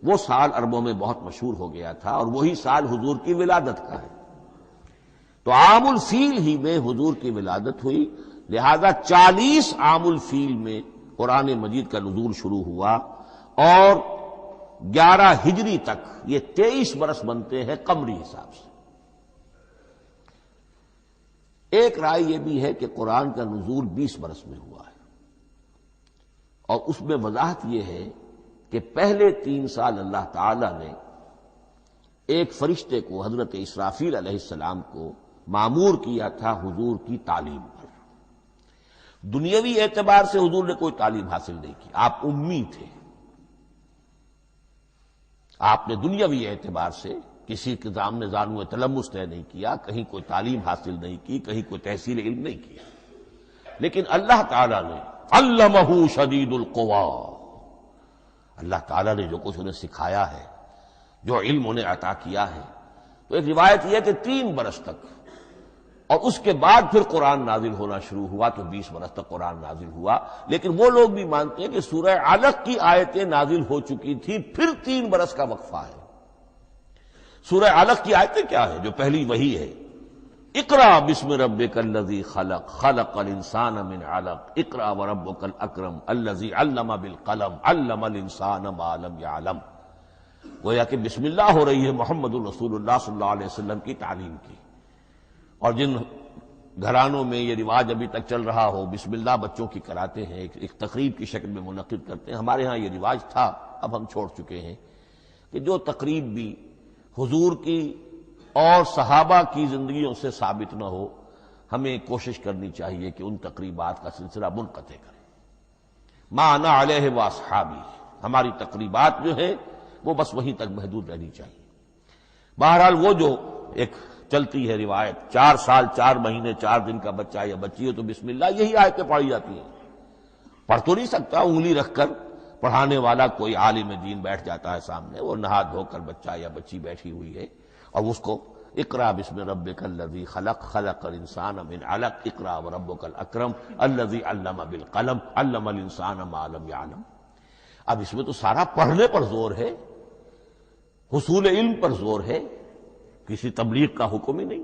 وہ سال عربوں میں بہت مشہور ہو گیا تھا اور وہی سال حضور کی ولادت کا ہے. تو عام الفیل ہی میں حضور کی ولادت ہوئی. لہذا 40 عام الفیل میں قرآن مجید کا نزول شروع ہوا اور 11 ہجری تک یہ 23 برس بنتے ہیں قمری حساب سے۔ ایک رائے یہ بھی ہے کہ قرآن کا نزول 20 برس میں ہوا ہے، اور اس میں وضاحت یہ ہے کہ پہلے 3 سال اللہ تعالی نے ایک فرشتے کو حضرت اسرافیل علیہ السلام کو مامور کیا تھا حضور کی تعلیم پر۔ دنیاوی اعتبار سے حضور نے کوئی تعلیم حاصل نہیں کی، آپ امی تھے، آپ نے دنیاوی اعتبار سے کسی کے سامنے زانو تلمس طے نہیں کیا، کہیں کوئی تعلیم حاصل نہیں کی، کہیں کوئی تحصیل علم نہیں کیا، لیکن اللہ تعالیٰ نے علمہ شدید القوا، اللہ تعالیٰ نے جو کچھ انہیں سکھایا ہے، جو علم انہیں عطا کیا ہے، تو ایک روایت یہ ہے کہ 3 برس تک، اور اس کے بعد پھر قرآن نازل ہونا شروع ہوا تو 20 برس تک قرآن نازل ہوا۔ لیکن وہ لوگ بھی مانتے ہیں کہ سورہ علق کی آیتیں نازل ہو چکی تھی، پھر 3 برس کا وقفہ ہے۔ سورہ علق کی آیتیں کیا ہے؟ جو پہلی وحی ہے، اقرا بسم ربک الذی خلق خلق الانسان من علق اقرا وربک الاکرم الذی علم بالقلم علم الانسان ما لم یعلم، گویا کہ بسم اللہ ہو رہی ہے محمد الرسول اللہ صلی اللہ علیہ وسلم کی تعلیم کی۔ اور جن گھرانوں میں یہ رواج ابھی تک چل رہا ہو، بسم اللہ بچوں کی کراتے ہیں، ایک تقریب کی شکل میں منعقد کرتے ہیں، ہمارے ہاں یہ رواج تھا، اب ہم چھوڑ چکے ہیں، کہ جو تقریب بھی حضور کی اور صحابہ کی زندگیوں سے ثابت نہ ہو، ہمیں کوشش کرنی چاہیے کہ ان تقریبات کا سلسلہ منقطع کریں۔ ما انا علیہ واصحابی، ہماری تقریبات جو ہیں وہ بس وہیں تک محدود رہنی چاہیے۔ بہرحال وہ جو ایک چلتی ہے روایت، 4 سال 4 مہینے 4 دن کا بچہ یا بچی ہو تو بسم اللہ یہی آیتیں پڑھی جاتی ہیں، پڑھ تو نہیں سکتا، انگلی رکھ کر پڑھانے والا کوئی عالم دین بیٹھ جاتا ہے سامنے، وہ نہا دھو کر بچہ یا بچی بیٹھی ہوئی ہے اور اس کو اقرا بسم ربک الذی خلق خلق الانسان من علق اقرا وربک الاکرم الذی علم بالقلم علم الانسان ما لم یعلم۔ اب اس میں تو سارا پڑھنے پر زور ہے، حصول علم پر زور ہے، کسی تبلیغ کا حکم ہی نہیں،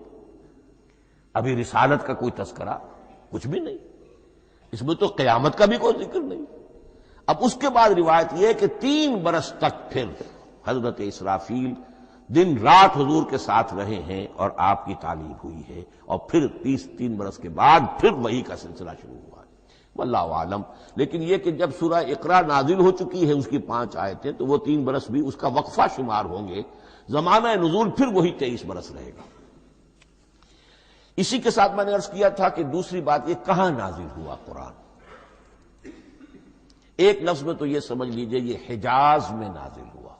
ابھی رسالت کا کوئی تذکرہ کچھ بھی نہیں، اس میں تو قیامت کا بھی کوئی ذکر نہیں۔ اب اس کے بعد روایت یہ ہے کہ 3 برس تک پھر حضرت اسرافیل دن رات حضور کے ساتھ رہے ہیں اور آپ کی تعلیم ہوئی ہے، اور پھر 3 برس کے بعد پھر وحی کا سلسلہ شروع ہوا ہے، واللہ عالم۔ لیکن یہ کہ جب سورہ اقرا نازل ہو چکی ہے، اس کی 5 آیتیں، تو وہ 3 برس بھی اس کا وقفہ شمار ہوں گے، زمانہ نزول پھر وہی 23 برس رہے گا۔ اسی کے ساتھ میں نے عرض کیا تھا کہ دوسری بات یہ کہاں نازل ہوا قرآن۔ ایک لفظ میں تو یہ سمجھ لیجئے یہ حجاز میں نازل ہوا۔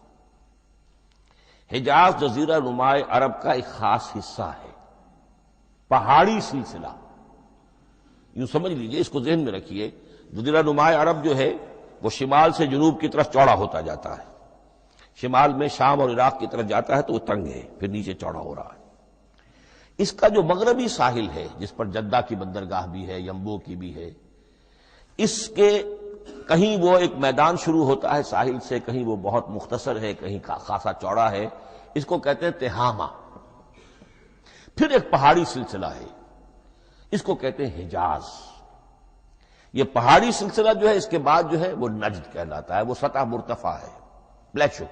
حجاز جزیرہ نماء عرب کا ایک خاص حصہ ہے، پہاڑی سلسلہ، یوں سمجھ لیجئے، اس کو ذہن میں رکھیے۔ جزیرہ نماء عرب جو ہے وہ شمال سے جنوب کی طرف چوڑا ہوتا جاتا ہے، شمال میں شام اور عراق کی طرف جاتا ہے تو وہ تنگ ہے، پھر نیچے چوڑا ہو رہا ہے۔ اس کا جو مغربی ساحل ہے، جس پر جدہ کی بندرگاہ بھی ہے، ینبو کی بھی ہے، اس کے کہیں وہ ایک میدان شروع ہوتا ہے ساحل سے، کہیں وہ بہت مختصر ہے، کہیں خاصا چوڑا ہے، اس کو کہتے ہیں تہامہ۔ پھر ایک پہاڑی سلسلہ ہے، اس کو کہتے ہیں حجاز۔ یہ پہاڑی سلسلہ جو ہے اس کے بعد جو ہے وہ نجد کہلاتا ہے، وہ سطح مرتفع ہے، پلیشو۔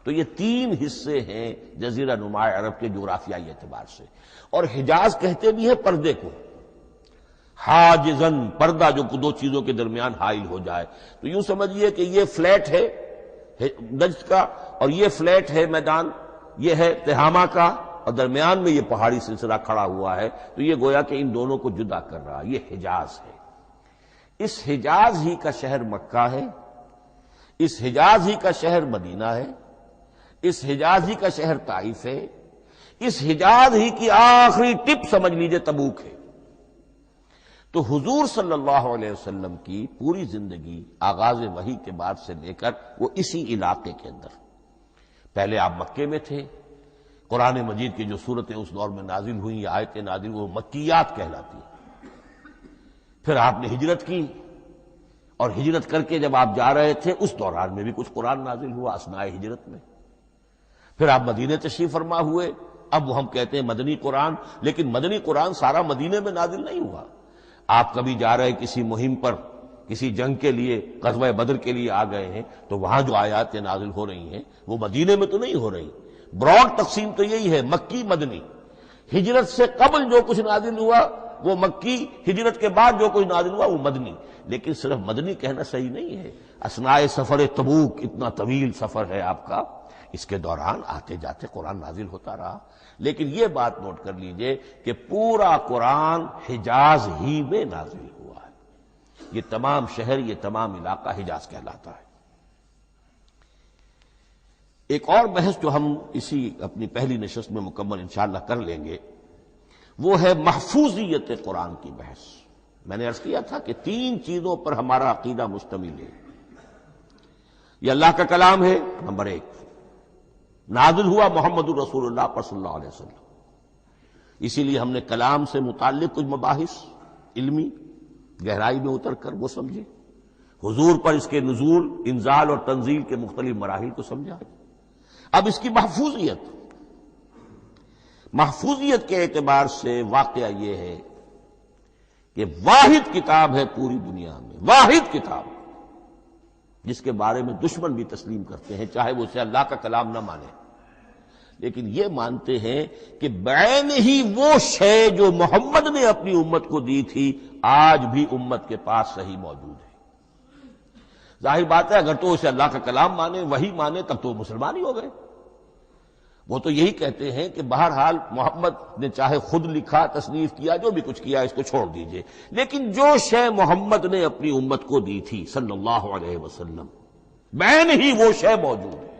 تو یہ 3 حصے ہیں جزیرہ نماء عرب کے جغرافیائی اعتبار سے، اور حجاز کہتے بھی ہیں پردے کو، حاجزن، پردہ جو 2 چیزوں کے درمیان حائل ہو جائے۔ تو یوں سمجھیے کہ یہ فلیٹ ہے نجد کا، اور یہ فلیٹ ہے میدان، یہ ہے تہامہ کا، اور درمیان میں یہ پہاڑی سلسلہ کھڑا ہوا ہے، تو یہ گویا کہ ان دونوں کو جدا کر رہا، یہ حجاز ہے۔ اس حجاز ہی کا شہر مکہ ہے، اس حجاز ہی کا شہر مدینہ ہے، اس حجاز ہی کا شہر طائف ہے، اس حجاز ہی کی آخری ٹپ سمجھ لیجئے تبوک ہے۔ تو حضور صلی اللہ علیہ وسلم کی پوری زندگی آغاز وحی کے بعد سے لے کر وہ اسی علاقے کے اندر، پہلے آپ مکے میں تھے، قرآن مجید کی جو صورتیں اس دور میں نازل ہوئیں یا آیتیں نازل وہ مکیات کہلاتی ہیں۔ پھر آپ نے ہجرت کی، اور ہجرت کر کے جب آپ جا رہے تھے اس دوران میں بھی کچھ قرآن نازل ہوا اثناء ہجرت میں۔ پھر آپ مدینے تشریف فرما ہوئے، اب وہ ہم کہتے ہیں مدنی قرآن، لیکن مدنی قرآن سارا مدینے میں نازل نہیں ہوا۔ آپ کبھی جا رہے کسی مہم پر، کسی جنگ کے لیے، غزوہ بدر کے لیے آ گئے ہیں، تو وہاں جو آیات نازل ہو رہی ہیں وہ مدینے میں تو نہیں ہو رہی. براڈ تقسیم تو یہی ہے، مکی مدنی. ہجرت سے قبل جو کچھ نازل ہوا وہ مکی، ہجرت کے بعد جو کچھ نازل ہوا وہ مدنی. لیکن صرف مدنی کہنا صحیح نہیں ہے. اثناء سفر تبوک، اتنا طویل سفر ہے آپ کا، اس کے دوران آتے جاتے قرآن نازل ہوتا رہا. لیکن یہ بات نوٹ کر لیجئے کہ پورا قرآن حجاز ہی میں نازل ہوا ہے. یہ تمام شہر، یہ تمام علاقہ حجاز کہلاتا ہے. ایک اور بحث جو ہم اسی اپنی پہلی نشست میں مکمل انشاءاللہ کر لیں گے، وہ ہے محفوظیت قرآن کی بحث. میں نے عرض کیا تھا کہ 3 چیزوں پر ہمارا عقیدہ مشتمل ہے. یہ اللہ کا کلام ہے، نمبر 1. نازل ہوا محمد الرسول اللہ پر صلی اللہ علیہ وسلم. اسی لیے ہم نے کلام سے متعلق کچھ مباحث علمی گہرائی میں اتر کر وہ سمجھے. حضور پر اس کے نزول، انزال اور تنزیل کے مختلف مراحل کو سمجھا. اب اس کی محفوظیت کے اعتبار سے واقعہ یہ ہے کہ واحد کتاب ہے پوری دنیا میں، واحد کتاب جس کے بارے میں دشمن بھی تسلیم کرتے ہیں، چاہے وہ اسے اللہ کا کلام نہ مانے، لیکن یہ مانتے ہیں کہ بعین ہی وہ شے جو محمد نے اپنی امت کو دی تھی آج بھی امت کے پاس صحیح موجود ہے. ظاہر بات ہے اگر تو اسے اللہ کا کلام مانے، وہی مانے، تب تو مسلمان ہی ہو گئے. وہ تو یہی کہتے ہیں کہ بہرحال محمد نے چاہے خود لکھا، تصنیف کیا، جو بھی کچھ کیا اس کو چھوڑ دیجئے، لیکن جو شے محمد نے اپنی امت کو دی تھی صلی اللہ علیہ وسلم بعین ہی وہ شے موجود ہے.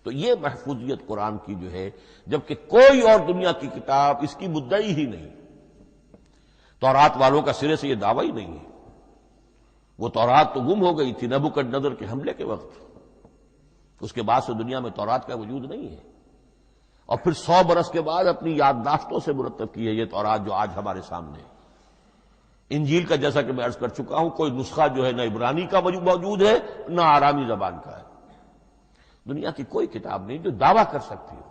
تو یہ محفوظیت قرآن کی جو ہے، جبکہ کوئی اور دنیا کی کتاب اس کی مدعی ہی نہیں. تورات والوں کا سرے سے یہ دعویٰ ہی نہیں ہے. وہ تورات تو گم ہو گئی تھی نبوکدنضر کے حملے کے وقت، اس کے بعد سے دنیا میں تورات کا وجود نہیں ہے. اور پھر 100 برس کے بعد اپنی یادداشتوں سے مرتب کی ہے یہ تورات جو آج ہمارے سامنے ہے. انجیل کا جیسا کہ میں عرض کر چکا ہوں کوئی نسخہ جو ہے نہ عبرانی کا موجود ہے نہ آرامی زبان کا ہے. دنیا کی کوئی کتاب نہیں جو دعویٰ کر سکتی ہو.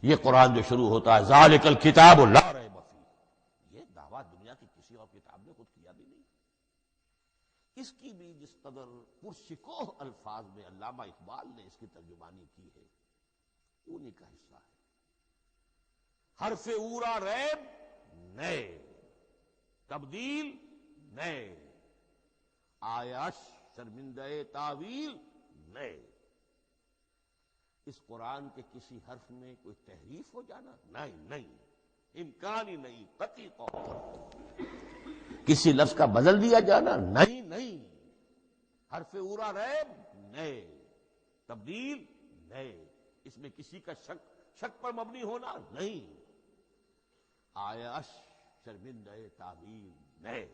یہ قرآن جو شروع ہوتا ہے ذالک الکتاب لا ریب فیہ، یہ دعویٰ دنیا کی کسی اور کتاب نے خود کیا بھی نہیں. اس کی بھی جس قدر پرشکوہ الفاظ میں علامہ اقبال نے اس کی ترجمانی کی ہے انہی کا حصہ ہے. حرف اورا ریب نئے، تبدیل نئے، آیش شرمندہ تعویل نئے. اس قرآن کے کسی حرف میں کوئی تحریف ہو جانا نہیں، امکان ہی نہیں. قطعی طور پر کسی لفظ کا بدل دیا جانا نہیں. حرف اورا ریب نئے، تبدیل نئے، اس میں کسی کا شک پر مبنی ہونا نہیں. آیش شرمندہ تعویل نئے.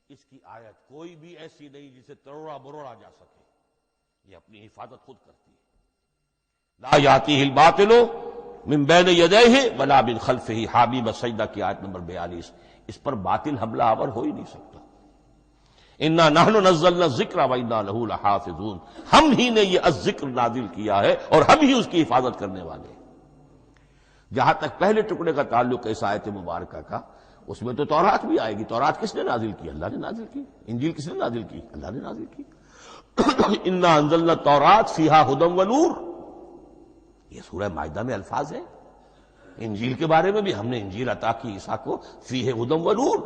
اس کی آیت کوئی بھی ایسی نہیں جسے تروڑا مروڑا جا سکے. یہ اپنی حفاظت خود کرتی ہے. لا یاتیہ الباطل من بین یدیہ ولا من خلفہ، حامیم السجدہ کی آیت نمبر 42. اس پر باطل حملہ آور ہو ہی نہیں سکتا. انا نحن نزلنا الذکر وانا لہ لحافظون، ہم ہی نے یہ الذکر نازل کیا ہے اور ہم ہی اس کی حفاظت کرنے والے ہیں. جہاں تک پہلے ٹکڑے کا تعلق ہے اس آیت مبارکہ کا، اس میں تو تورات بھی آئے گی. تورات کس نے نازل کی؟ اللہ نے نازل کی. انجیل کس نے نازل کی؟ اللہ نے نازل کی. انا انزلنا التوراۃ فیہا ھدی ونور، یہ سورہ مائدہ میں الفاظ ہیں. انجیل کے بارے میں بھی ہم نے انجیل عطا کی عیسیٰ کو، فیہ ھدی ونور.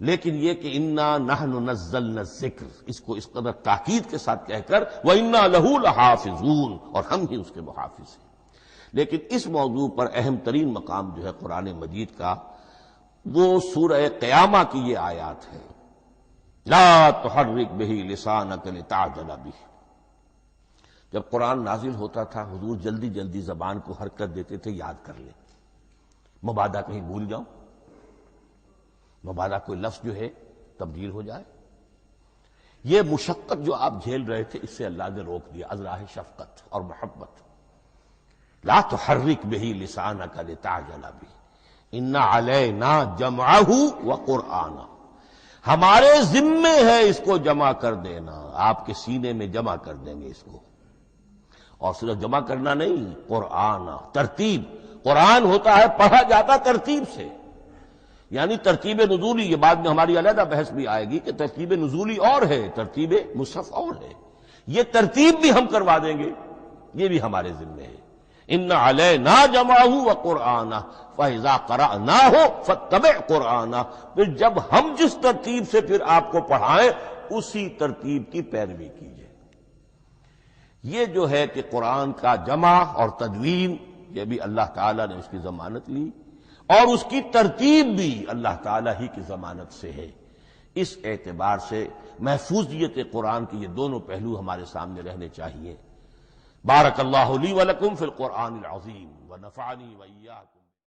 لیکن یہ کہ انا نحن نزلنا الذکر، اس کو اس قدر تاکید کے ساتھ کہہ کر وانا لہ لحافظون، اور ہم ہی اس کے محافظ ہیں. لیکن اس موضوع پر اہم ترین مقام جو ہے قرآن مجید کا وہ سورہ قیامہ کی یہ آیات ہے. لا تحرک بہ لسانک لتعجل بہ. جب قرآن نازل ہوتا تھا حضور جلدی جلدی زبان کو حرکت دیتے تھے، یاد کر لیں، مبادا کہیں بھول جاؤ، مبادا کوئی لفظ جو ہے تبدیل ہو جائے. یہ مشقت جو آپ جھیل رہے تھے اس سے اللہ نے روک دیا از راہ شفقت اور محبت. لا تحرک بہ لسانک لتعجل بہ ان علینا جمعہ وقرآنہ، ہمارے ذمے ہے اس کو جمع کر دینا، آپ کے سینے میں جمع کر دیں گے اس کو. اور صرف جمع کرنا نہیں، قرآن ترتیب. قرآن ہوتا ہے پڑھا جاتا ترتیب سے. یعنی ترتیب نزولی، یہ بعد میں ہماری علیحدہ بحث بھی آئے گی کہ ترتیب نزولی اور ہے، ترتیب مصحف اور ہے، یہ ترتیب بھی ہم کروا دیں گے، یہ بھی ہمارے ذمہ ہے۔ ان علینا جمعہ وقرآنہ فاذا قرأناہ فاتبع قرآنہ، پھر جب ہم جس ترتیب سے پھر آپ کو پڑھائیں اسی ترتیب کی پیروی کیجیے۔ یہ جو ہے کہ قرآن کا جمع اور تدوین، یہ بھی اللہ تعالیٰ نے اس کی ضمانت لی، اور اس کی ترتیب بھی اللہ تعالیٰ ہی کی ضمانت سے ہے۔ اس اعتبار سے محفوظیت قرآن کے یہ دونوں پہلو ہمارے سامنے رہنے چاہیے۔ بارک اللہ لی ولکم فی القرآن العظیم ونفعنی وإیاکم